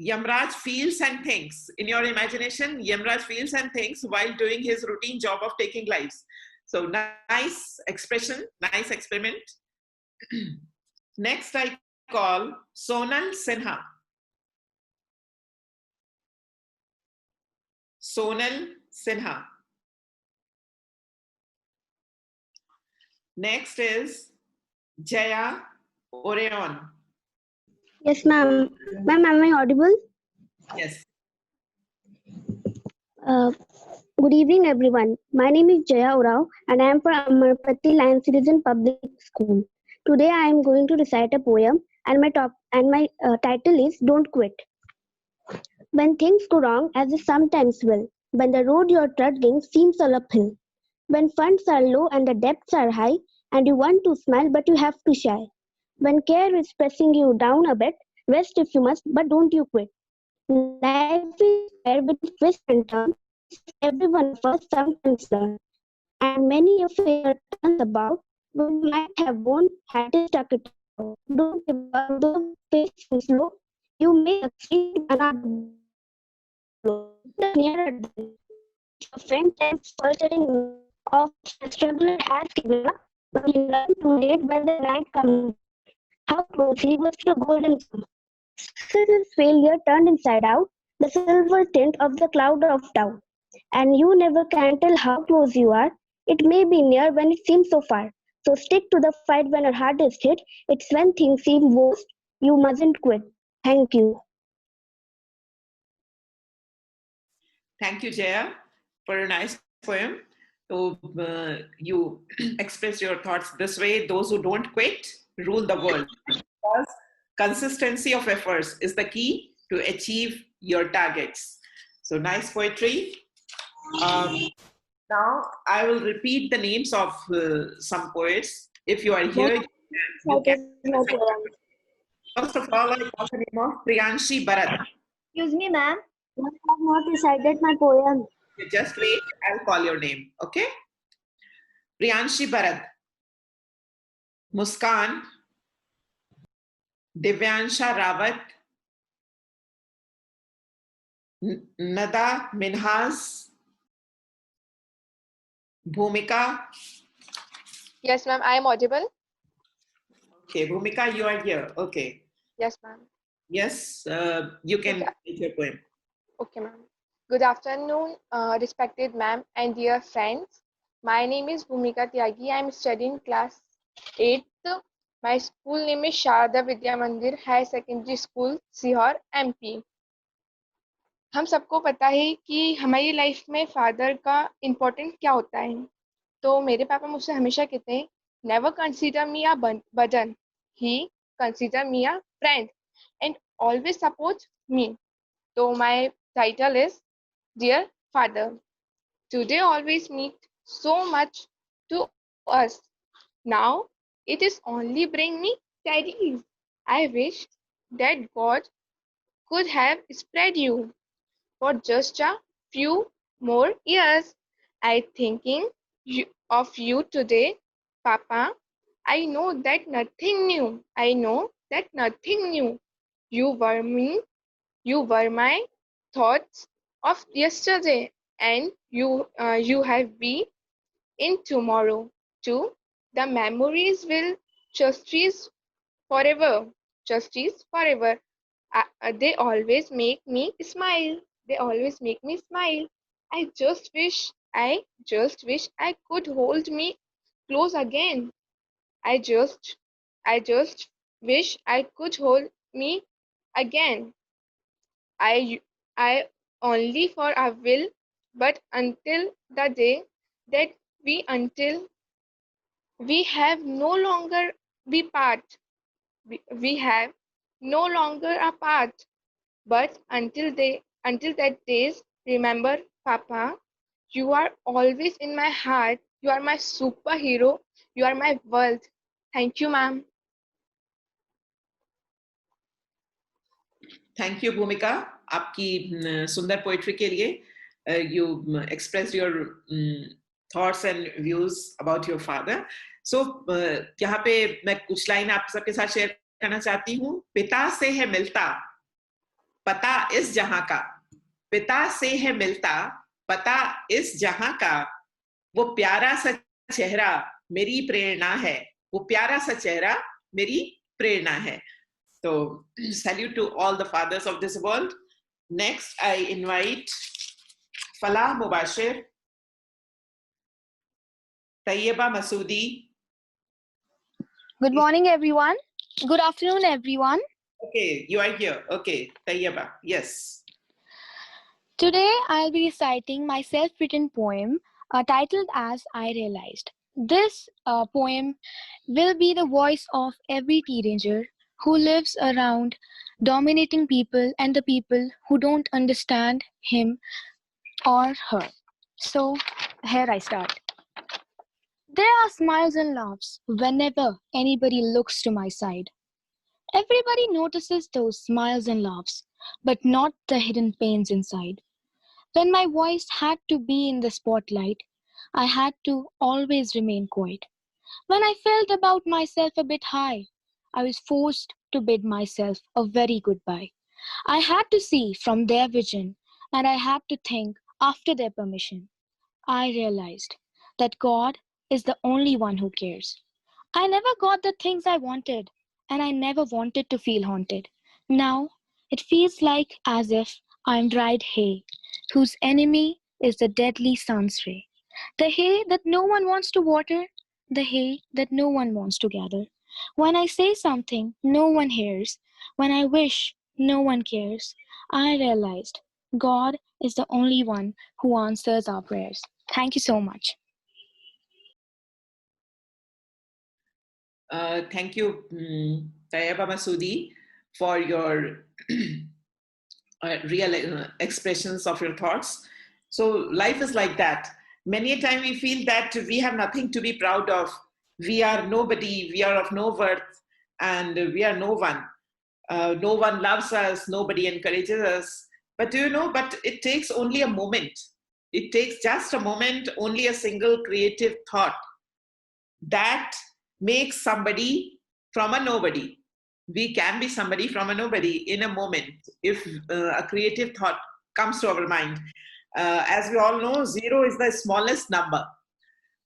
Yamraj feels and thinks. In your imagination, Yamraj feels and thinks while doing his routine job of taking lives. So nice expression, nice experiment. Next I call Sonal Sinha. Sonal Sinha. Next is Jaya Orion. Yes, ma'am. Ma'am, am I audible? Yes. Good evening, everyone. My name is Jaya Orao, and I am from Amarpati Lion Citizen Public School. Today, I am going to recite a poem, and my title is "Don't Quit." When things go wrong, as they sometimes will, when the road you're trudging seems all uphill, when funds are low and the debts are high, and you want to smile but you have to shy. When care is pressing you down a bit, rest if you must, but don't you quit. Life is fair with twists and turns. Everyone of us sometimes learn. And many a failure turns about, we might have won had it stuck it out. Don't give up, though patience slow. You may succeed another blow. Nearer than your friend times faltering off the struggle has given up, but you learn too late when the night comes. How close he was to the golden sun. Success failure turned inside out, the silver tint of the cloud of doubt. And you never can tell how close you are. It may be near when it seems so far. So stick to the fight when your heart is hit. It's when things seem worst. You mustn't quit. Thank you. Thank you, Jaya, for a nice poem. So you express your thoughts this way: those who don't quit rule the world. Because consistency of efforts is the key to achieve your targets. So nice poetry. Now I will repeat the names of some poets. If you are here, you can. First of all, I call the name of Priyanshi Bharat. Excuse me, ma'am. I have not recited my poem. Just wait, I'll call your name, okay? Priyanshi Bharat, Muskan, Divyansha Rawat, Nada Minhas, Bhumika. Yes, ma'am, I am audible. Okay, Bhumika, you are here. Okay. Yes, ma'am. Yes, you can read your poem. Okay, ma'am. Good afternoon, respected ma'am and dear friends. My name is Bhumika Tyagi. I am studying class 8th. My school name is Sharada Vidya Mandir Higher Secondary School, Sihor, MP. हम सबको पता है कि हमारी life में father का important क्या होता है। तो मेरे पापा मुझसे हमेशा कहते हैं, never consider me a burden, he consider me a friend and always support me. तो my title is Dear Father. Today always meant so much to us. Now it is only bring me tidings. I wish that God could have spread you for just a few more years. I thinking of you today, Papa. I know that nothing new. I know that nothing new. You were me. You were my thoughts of yesterday, and you have been in tomorrow. 2. The memories will cherish forever. Cherish forever. They always make me smile. They always make me smile. I just wish I could hold me close again. I just wish I could hold me again. I only for a will, but until the day that until we have no longer be part, we have no longer apart. But until that days, remember, Papa, you are always in my heart. You are my superhero. You are my world. Thank you, ma'am. Thank you भूमिका आपकी सुंदर poetry के लिए you express your thoughts and views about your father so यहाँ पे मैं कुछ line आप सबके साथ शेयर करना चाहती हूँ पिता से है मिलता पता इस जहां का पिता से है मिलता पता इस जहां का वो प्यारा सा चेहरा मेरी प्रेरणा है वो प्यारा सा चेहरा मेरी प्रेरणा है So, salute to all the fathers of this world. Next, I invite Falah Mubashir, Tayyeba Masoodi. Good morning, everyone. Good afternoon, everyone. Okay, you are here. Okay, Tayyeba, yes. Today, I'll be reciting my self-written poem titled as I Realized. This poem will be the voice of every teenager who lives around dominating people and the people who don't understand him or her. So here I start. There are smiles and laughs whenever anybody looks to my side. Everybody notices those smiles and laughs, but not the hidden pains inside. When my voice had to be in the spotlight, I had to always remain quiet. When I felt about myself a bit high, I was forced to bid myself a very goodbye. I had to see from their vision, and I had to think after their permission. I realized that God is the only one who cares. I never got the things I wanted, and I never wanted to feel haunted. Now, it feels like as if I'm dried hay, whose enemy is the deadly sun's ray. The hay that no one wants to water, the hay that no one wants to gather. When I say something no one hears, when I wish no one cares, I realized God is the only one who answers our prayers. Thank you so much. Thank you, Tayyeba Masoodi, for your real expressions of your thoughts. So life is like that. Many a time we feel that we have nothing to be proud of. We are nobody, we are of no worth, and we are no one. No one loves us, nobody encourages us. But do you know, but it takes only a moment. It takes just a moment, only a single creative thought that makes somebody from a nobody. We can be somebody from a nobody in a moment if a creative thought comes to our mind. As we all know, 0 is the smallest number.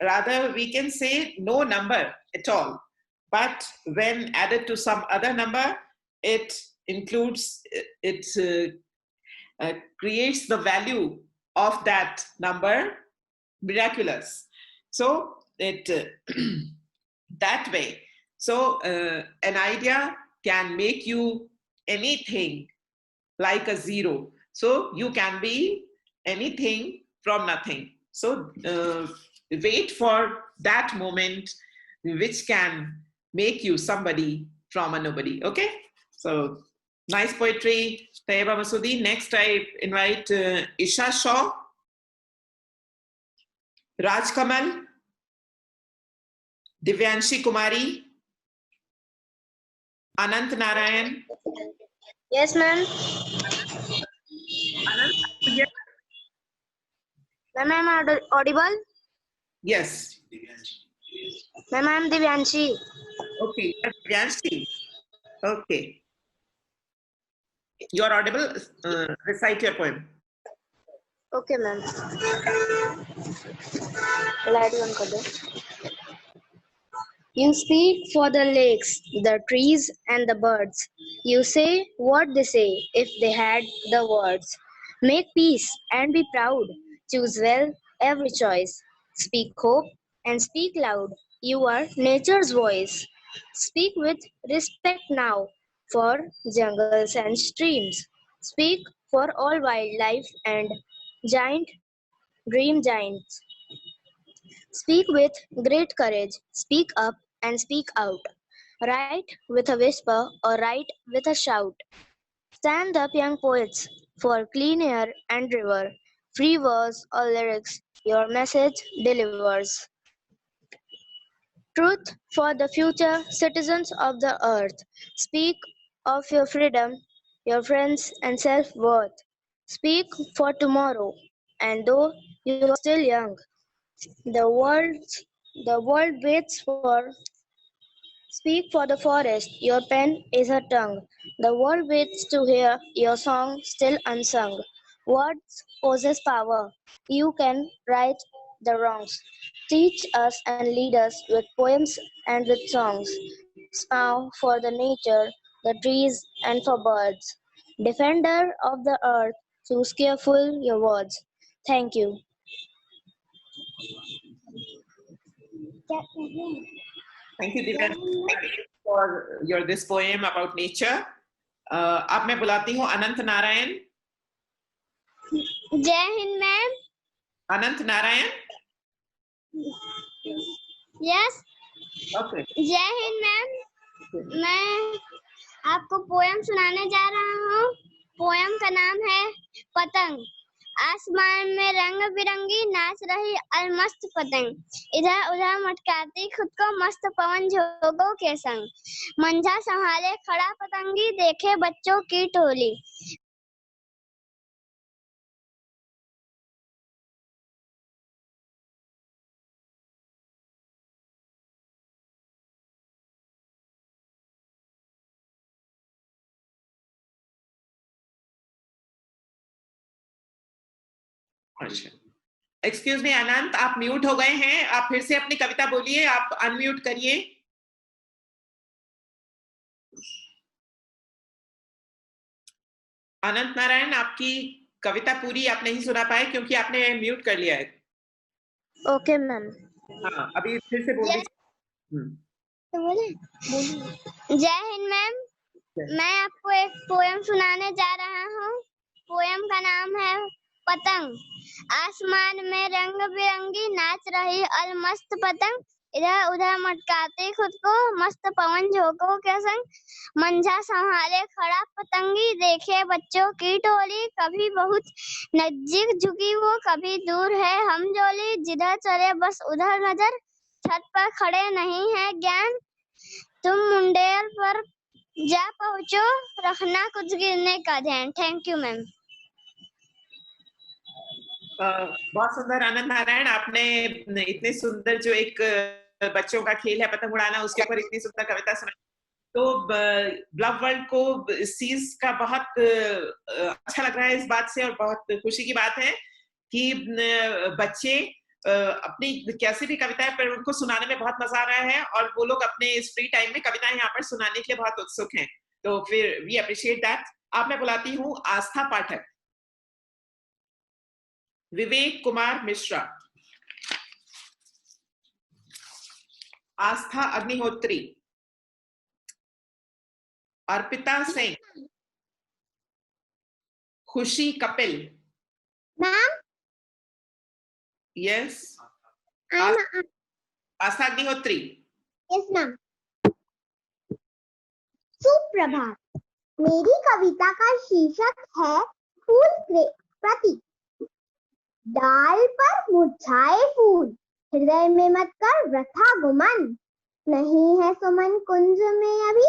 Rather, we can say no number at all. But when added to some other number, it includes, it creates the value of that number miraculous. So it that way. So an idea can make you anything like a 0. So you can be anything from nothing. So wait for that moment which can make you somebody from a nobody. Okay, so nice poetry, Tayyeba Masoodi. Next I invite Isha Shaw, Raj Kamal, Divyanshi Kumari, Anant Narayan. Yes, ma'am. Anant, Ma'am, I'm audible? yes. Ma'am, I'm Divyanshi. Okay, Divyanshi. Okay. You are audible. Recite your poem. Okay, ma'am. Light on कर दो. You speak for the lakes, the trees, and the birds. You say what they say if they had the words. Make peace and be proud. Choose well every choice. Speak hope and speak loud. You are nature's voice. Speak with respect now for jungles and streams. Speak for all wildlife and giant dream giants. Speak with great courage. Speak up and speak out. Write with a whisper or write with a shout. Stand up, young poets, for clean air and river. Free verse or lyrics, your message delivers. Truth for the future citizens of the earth. Speak of your freedom, your friends, and self worth. Speak for tomorrow, and though you are still young, the world waits for. Speak for the forest, your pen is a tongue. The world waits to hear your song still unsung. Words possess power. You can right the wrongs. Teach us and lead us with poems and with songs. Smile for the nature, the trees, and for birds. Defender of the earth, choose careful your words. Thank you. Thank you, Divyanshi, for your this poem about nature. अब मैं बुलाती हूँ अनंत नारायण. जय Hind ma'am. अनंत Narayan. Yes. Okay. जय Hind ma'am. मैं आपको poem सुनाने जा रहा हूँ. पोयम का नाम है पतंग. आसमान में रंग बिरंगी नाच रही अलमस्त पतंग. इधर उधर मटकाती खुद को मस्त पवन झोंकों के संग. मंझा संभाले खड़ा पतंगी देखे बच्चों की टोली. अच्छा. एक्सक्यूज मी अनंत, आप म्यूट हो गए हैं. आप फिर से अपनी कविता बोलिए. आप अनम्यूट करिए. अनंत नारायण, आपकी कविता पूरी आप नहीं सुना पाए क्योंकि आपने म्यूट कर लिया है. Okay ma'am. हाँ, अभी फिर से बोलिए. जय हिंद मैम. मैं आपको एक पोयम सुनाने जा रहा हूँ. पोयम का नाम है पतंग. आसमान में रंग बिरंगी नाच रही अलमस्त पतंग. इधर उधर मटकाते खुद को मस्त पवन झोंकों के संग. मंझा संभाले खड़ा पतंगी देखे बच्चों की टोली. कभी बहुत नजदीक झुकी वो कभी दूर है हम जोली. जिधर चले बस उधर नजर छत पर खड़े नहीं है ज्ञान. तुम मुंडेर पर जा पहुंचो रखना कुछ गिरने का ध्यान. Thank you ma'am. बहुत सुंदर आनंद नारायण. आपने इतने सुंदर जो एक बच्चों का खेल है पतंग उड़ाना, उसके ऊपर इतनी सुंदर कविता सुनाई. तो ब्लफ वर्ल्ड को इस चीज का बहुत अच्छा लग रहा है इस बात से, और बहुत खुशी की बात है कि बच्चे अपनी कैसी भी कविताएं पर उनको सुनाने में बहुत मजा आ रहा है, और वो लोग अपने इस फ्री टाइम में कविताएं यहाँ पर सुनाने के लिए बहुत उत्सुक हैं. तो फिर वी अप्रिशिएट दैट. अब मैं बुलाती हूँ आस्था पाठक. विवेक कुमार मिश्रा. आस्था Agnihotri. Arpita Singh. Khushi Kapil. Ma'am. Yes. Aastha Agnihotri. Yes ma'am. सुप्रभात. मेरी कविता का शीर्षक है फूल प्रतीक. डाल पर मुरझाए फूल हृदय में मत कर व्यथा गुमन. नहीं है सुमन कुंज में अभी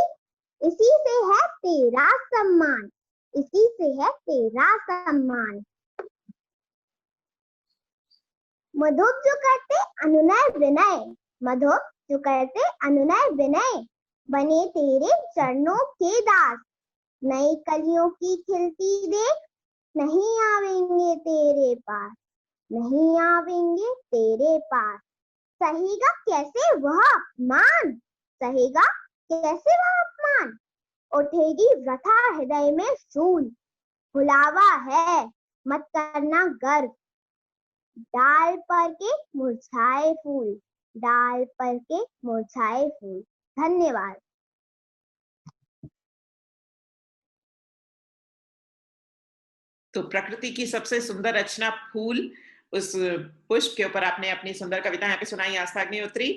इसी से है तेरा सम्मान. इसी से है तेरा सम्मान. मधुप जो करते अनुनय विनय. मधुप जो करते अनुनय विनय. बने तेरे चरणों के दास. नई कलियों की खिलती देख नहीं आवेंगे तेरे पास. नहीं आवेंगे तेरे पास. सहेगा कैसे वह अपमान. सहेगा कैसे वह अपमान। उठेगी व्यथा हृदय में शूल, भुलावा है मत करना गर्व। डाल पर के मुरझाए फूल, डाल पर के मुरझाए फूल। धन्यवाद। तो प्रकृति की सबसे सुंदर रचना फूल, उस पुष्प के ऊपर आपने अपनी सुंदर कविता यहाँ पे सुनाई आस्था अग्निहोत्री।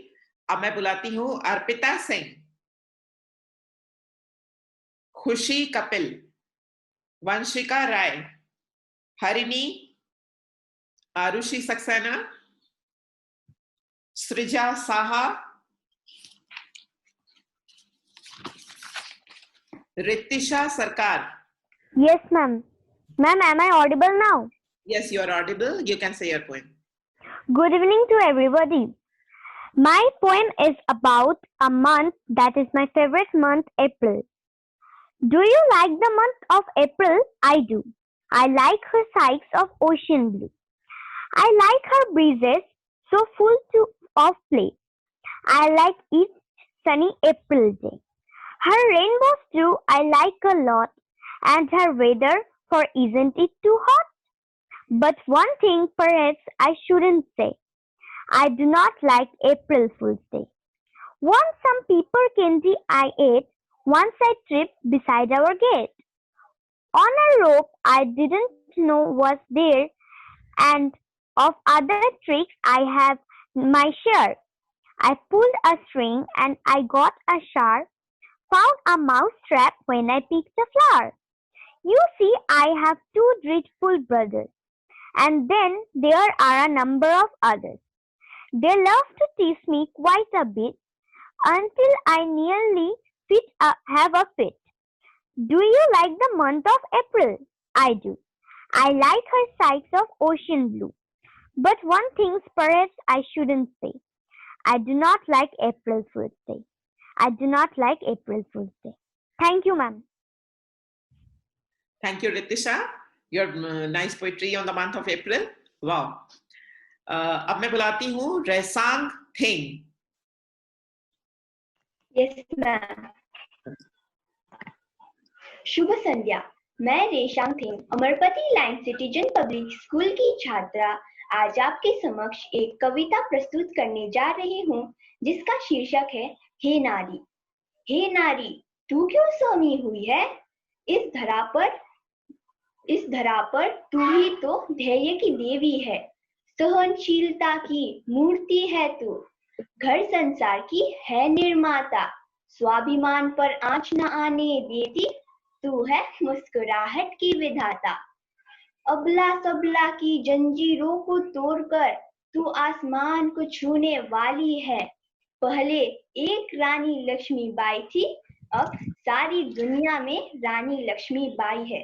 अब मैं बुलाती हूँ अर्पिता सिंह, खुशी कपिल, वंशिका राय, हरिणी, आरुषि सक्सेना, सृजा साहा, रितिशा सरकार। Yes, ma'am. Ma'am, am I audible now? Yes, you are audible. You can say your poem. Good evening to everybody. My poem is about a month that is my favorite month, April. Do you like the month of April? I do. I like her sights of ocean blue. I like her breezes so full of play. I like each sunny April day. Her rainbows too I like a lot, and her weather, for isn't it too hot? But one thing perhaps I shouldn't say. I do not like April Fool's Day. Once some paper candy I ate, once I tripped beside our gate. On a rope I didn't know was there, and of other tricks I have my share. I pulled a string and I got a shark, found a mouse trap when I picked a flower. You see, I have two dreadful brothers, and then there are a number of others. They love to tease me quite a bit until I nearly have a fit. Do you like the month of April? I do. I like her sights of ocean blue. But one thing perhaps I shouldn't say. I do not like April Fool's Day. I do not like April Fool's Day. Thank you, ma'am. Thank you, Ritisha. Your nice poetry on the month of April. Wow. अब मैं बुलाती हूँ रेसांग thing. Yes, ma'am. शुभ संध्या. मैं रेशांग thing, Amarpati line citizen public school की छात्रा, आज आपके समक्ष एक कविता प्रस्तुत करने जा रही हूँ जिसका शीर्षक है हे नारी. हे नारी, तू क्यों सोई हुई है? इस धरा पर तू ही तो धैर्य की देवी है, सहनशीलता की मूर्ति है तू, घर संसार की है निर्माता, स्वाभिमान पर आंच न आने देती, तू है मुस्कुराहट की विधाता. अबला सबला की जंजीरों को तोड़कर तू आसमान को छूने वाली है. पहले एक रानी लक्ष्मीबाई थी, अब सारी दुनिया में रानी लक्ष्मीबाई है.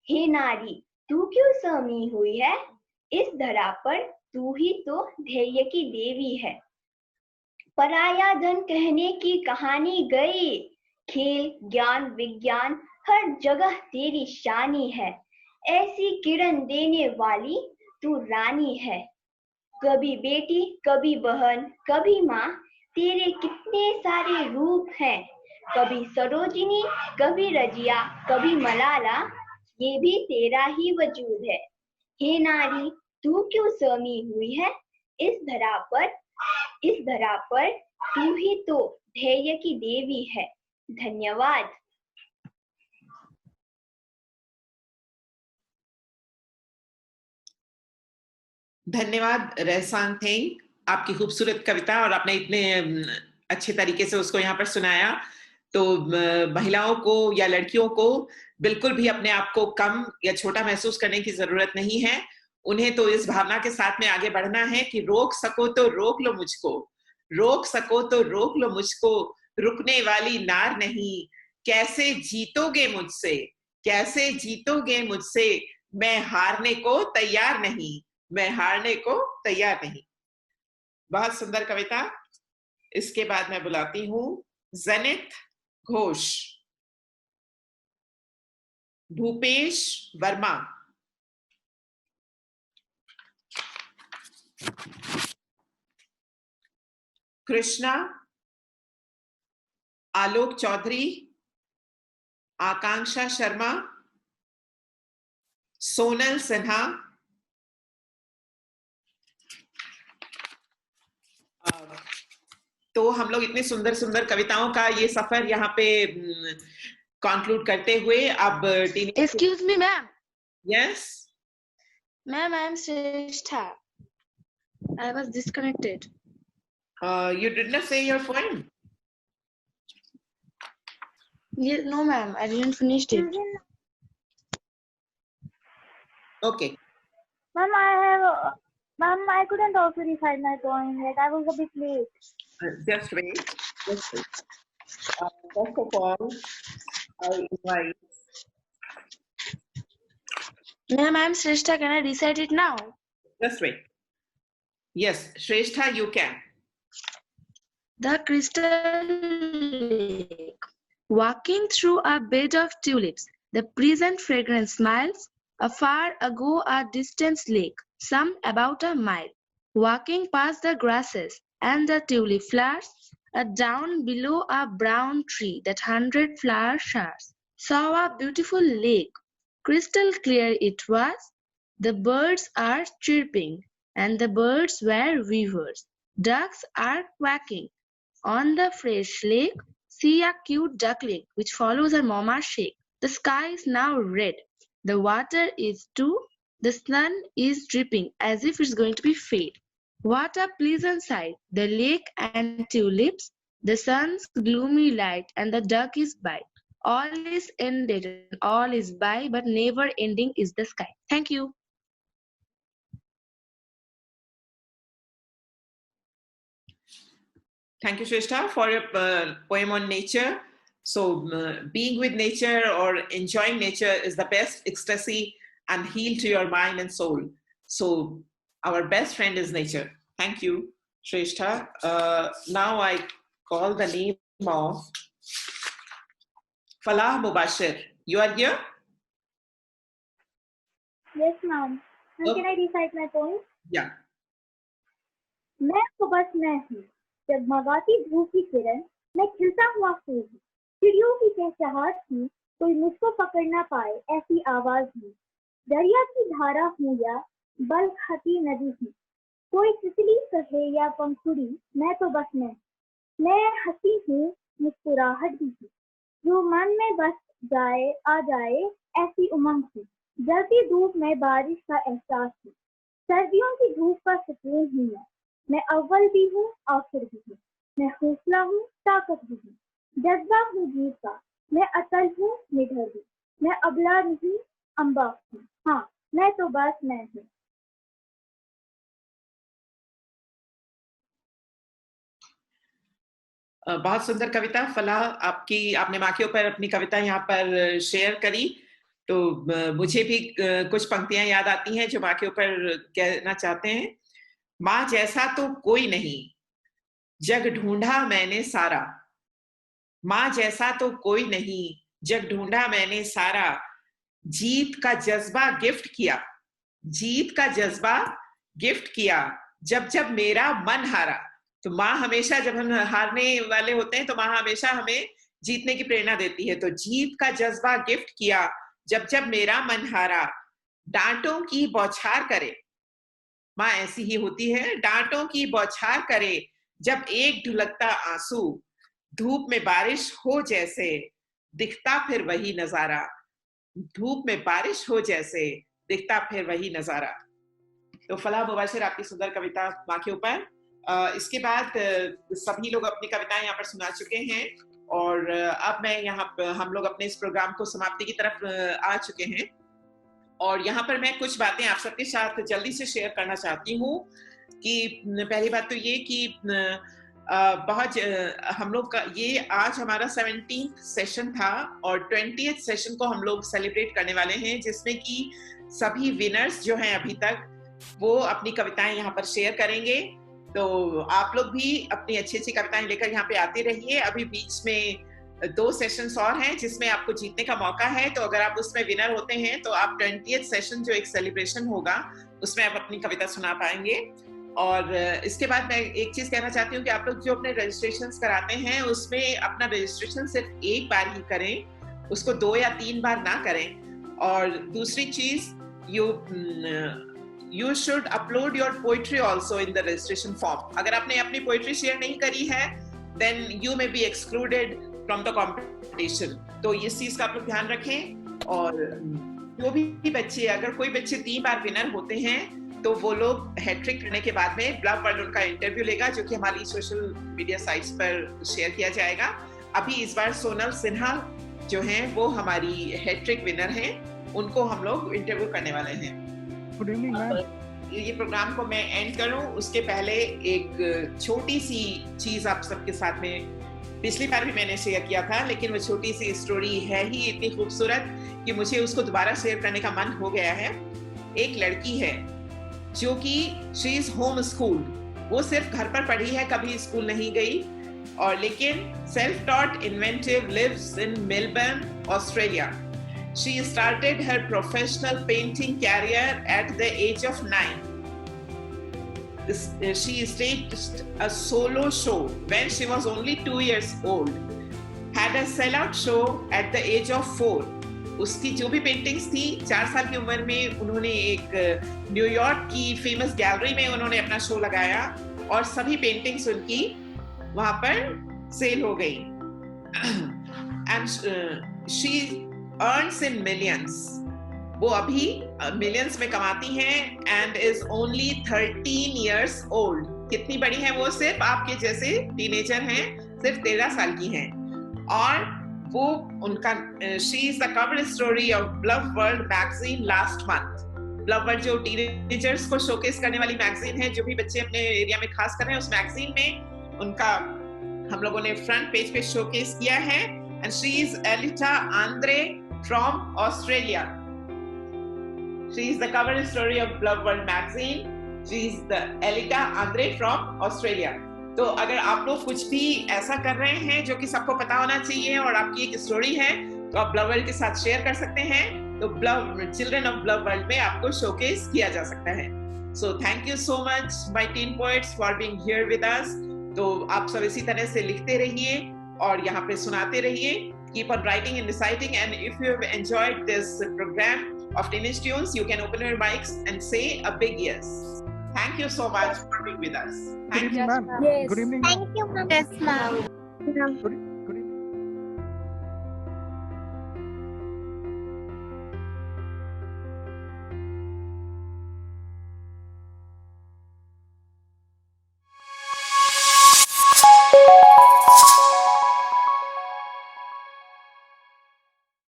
हे नारी, तू क्यों समी हुई है? इस धरा पर तू ही तो धैर्य की देवी है. पराया धन कहने की कहानी गई, खेल ज्ञान विज्ञान हर जगह तेरी शानी है. ऐसी किरण देने वाली तू रानी है. कभी बेटी कभी बहन कभी माँ, तेरे कितने सारे रूप हैं. कभी सरोजिनी कभी रजिया कभी मलाला, ये भी तेरा ही वजूद है. हे नारी, तू क्यों समी हुई है? इस धरा पर तू ही तो धैर्य की देवी है. धन्यवाद. धन्यवाद रेसांग थिंग, आपकी खूबसूरत कविता, और आपने इतने अच्छे तरीके से उसको यहाँ पर सुनाया. तो महिलाओं को या लड़कियों को बिल्कुल भी अपने आप को कम या छोटा महसूस करने की जरूरत नहीं है. उन्हें तो इस भावना के साथ में आगे बढ़ना है कि रोक सको तो रोक लो मुझको, रोक सको तो रोक लो मुझको, रुकने वाली नार नहीं. कैसे जीतोगे मुझसे, कैसे जीतोगे मुझसे, मैं हारने को तैयार नहीं, मैं हारने को तैयार नहीं. बहुत सुंदर कविता. इसके बाद मैं बुलाती हूँ जनित घोष, भूपेश वर्मा, कृष्णा, आलोक चौधरी, आकांक्षा शर्मा, सोनल सिन्हा, तो हम लोग इतनी सुंदर सुंदर कविताओं का ये सफर यहाँ पे कंक्लूड करते हुए अब excuse me ma'am. Yes ma'am, I am Shreshtha. I was disconnected. You did not say your poem. Yes, no ma'am, I didn't finish it. Okay. Ma'am, I couldn't also recite my poem yet. I was a bit late. Just wait. Just wait. First of all, I invite. Ma'am, I am Shrestha. Can I recite it now? Just wait. Yes, Shrestha, you can. The crystal lake. Walking through a bed of tulips, the pleasant fragrance smiles. Afar ago, a distant lake, some about a mile. Walking past the grasses and the tulip flowers, down below a brown tree that 100 flower showers. Saw a beautiful lake, crystal clear it was. The birds are chirping, and the birds were weavers. Ducks are quacking. On the fresh lake, see a cute duckling which follows her mama shake. The sky is now red. The water is too. The sun is dripping as if it's going to be fade. What a pleasant sight! The lake and tulips, the sun's gloomy light, and the duck is by. All is ended and all is by, but never ending is the sky. Thank you. Thank you, Shrestha, for your poem on nature. So, being with nature or enjoying nature is the best ecstasy and heal to your mind and soul. So, our best friend is nature. Thank you, Shrestha. Now I call the name of Falah Mubashir. You are here? Yes, ma'am. Oh. Can I recite my poem? Yeah. मैं तो बस मैं हूँ, जगमगाती धूप की किरण, मैं खिलता हुआ फूल हूँ, चिड़ियों की चहचहाट हूँ, कोई मुझको पकड़ ना पाए ऐसी आवाज हूँ, दरिया की धारा हूँ या बल खाती नदी हूँ, कोई तितली कहे या पंखुड़ी, मैं तो बस मैं हंसी हूँ, मुस्कुराहट भी हूँ, जो मन में बस जाए आ जाए ऐसी उमंग हूँ, जलती धूप में बारिश का एहसास हूँ, सर्दियों की धूप का सुकून हूँ मैं अव्वल भी हूँ आखिर भी हूँ, मैं हौसला हूँ ताकत भी हूँ, जज्बा हूँ जीत का, मैं अतल हूँ निडर भी, मैं अबला नहीं अम्बा हूँ, हाँ मैं तो बस मैं हूँ. बहुत सुंदर कविता फलाह, आपने माँ के ऊपर अपनी कविता यहाँ पर शेयर करी, तो मुझे भी कुछ पंक्तियां याद आती हैं जो माँ के ऊपर कहना चाहते हैं. माँ जैसा तो कोई नहीं, जग ढूंढा मैंने सारा. माँ जैसा तो कोई नहीं, जग ढूंढा मैंने सारा. जीत का जज्बा गिफ्ट किया, जीत का जज्बा गिफ्ट किया, जब जब मेरा मन हारा. तो माँ हमेशा, जब हम हारने वाले होते हैं तो माँ हमेशा हमें जीतने की प्रेरणा देती है. तो जीत का जज्बा गिफ्ट किया, जब जब मेरा मन हारा. डांटों की बौछार करे, माँ ऐसी ही होती है, डांटों की बौछार करे, जब एक ढुलकता आंसू. धूप में बारिश हो जैसे, दिखता फिर वही नजारा. धूप में बारिश हो जैसे, दिखता फिर वही नजारा. तो फलाह मुबाशिर, आपकी सुंदर कविता माँ के ऊपर. इसके बाद सभी लोग अपनी कविताएं यहाँ पर सुना चुके हैं और अब मैं हम लोग अपने इस प्रोग्राम को समाप्ति की तरफ आ चुके हैं. और यहाँ पर मैं कुछ बातें आप सबके साथ जल्दी से शेयर करना चाहती हूँ कि पहली बात तो ये कि हम लोग का ये आज हमारा 17th सेशन था और 20th सेशन को हम लोग सेलिब्रेट करने वाले हैं, जिसमें कि सभी विनर्स जो हैं अभी तक वो अपनी कविताएं यहाँ पर शेयर करेंगे. तो आप लोग भी अपनी अच्छी अच्छी कविताएं लेकर यहाँ पे आते रहिए. अभी बीच में 2 सेशंस और हैं जिसमें आपको जीतने का मौका है. तो अगर आप उसमें विनर होते हैं तो आप 20th सेशन जो एक सेलिब्रेशन होगा उसमें आप अपनी कविता सुना पाएंगे. और इसके बाद मैं एक चीज कहना चाहती हूँ कि आप लोग जो अपने रजिस्ट्रेशन कराते हैं उसमें अपना रजिस्ट्रेशन सिर्फ एक बार ही करें, उसको 2 या 3 बार ना करें। और दूसरी चीज, you should upload your poetry also in the registration form. अगर आपने अपनी पोइट्री शेयर नहीं करी है then you may be excluded from the competition. तो इस चीज का आप लोग ध्यान रखें। और जो भी बच्चे, अगर कोई बच्चे 3 बार विनर होते हैं तो वो लोग हैट्रिक करने के बाद में ब्लव वर्ल्ड उनका इंटरव्यू लेगा, जो कि हमारी सोशल मीडिया साइट्स पर शेयर किया जाएगा। अभी इस बार सोनल सिन्हा जो हैं वो हमारी हैट्रिक विनर हैं, उनको हम लोग इंटरव्यू करने वाले हैं। Good evening ma'am. ये प्रोग्राम को मैं एंड करूं उसके पहले एक छोटी सी चीज आप सबके साथ में, पिछली बार भी मैंने शेयर किया था, लेकिन वो छोटी सी स्टोरी है ही इतनी खूबसूरत कि मुझे उसको दोबारा शेयर करने का मन हो गया है। एक लड़की है जो कि शी इज होम स्कूल, वो सिर्फ घर पर पढ़ी है, कभी स्कूल नहीं गई, और लेकिन self taught inventive, lives in Melbourne, Australia. She started her professional painting career at the age of 9. She staged a solo show when she was only 2 years old. Had a sellout show at the age of 4. उसकी जो भी paintings थी, 4 साल की उम्र में उन्होंने एक न्यूयॉर्क की फेमस गैलरी में उन्होंने अपना शो लगाया और सभी पेंटिंग्स उनकी वहां पर सेल हो गई। And she earns in millions. वो अभी मिलियंस में कमाती हैं and is only 13 years old. कितनी बड़ी है वो? सिर्फ आपके जैसे टीनेजर हैं, सिर्फ 13 साल की हैं। और वो उनका she is the cover story of Bluff World magazine last month. Bluff World जो टीनेजर्स को शोकेस करने वाली मैगजीन है, जो भी बच्चे अपने एरिया में खास कर रहे हैं, उस मैगजीन में उनका हम लोगों ने फ्रंट पेज पे शोकेस किया है। And she is Elita Andre from Australia. She is the cover story of Bluff World magazine. She is the Elita Andre from Australia. तो अगर आप लोग कुछ भी ऐसा कर रहे हैं जो कि सबको पता होना चाहिए और आपकी एक स्टोरी है, तो आप ब्लव वर्ल्ड के साथ शेयर कर सकते हैं। तो चिल्ड्रन ऑफ ब्लव वर्ल्ड में आपको शोकेस किया जा सकता है। So thank you so much my tin poets for being here with us. तो आप सब इसी तरह से लिखते रहिए और यहाँ पे सुनाते रहिए। Keep on writing and reciting, and if you have enjoyed this program of Teenage Tunes, you can open your mics and say a big yes. Thank you so much for being with us. Thank you, ma'am. Yes. Good evening. Thank you, ma'am. Yes, ma'am. Good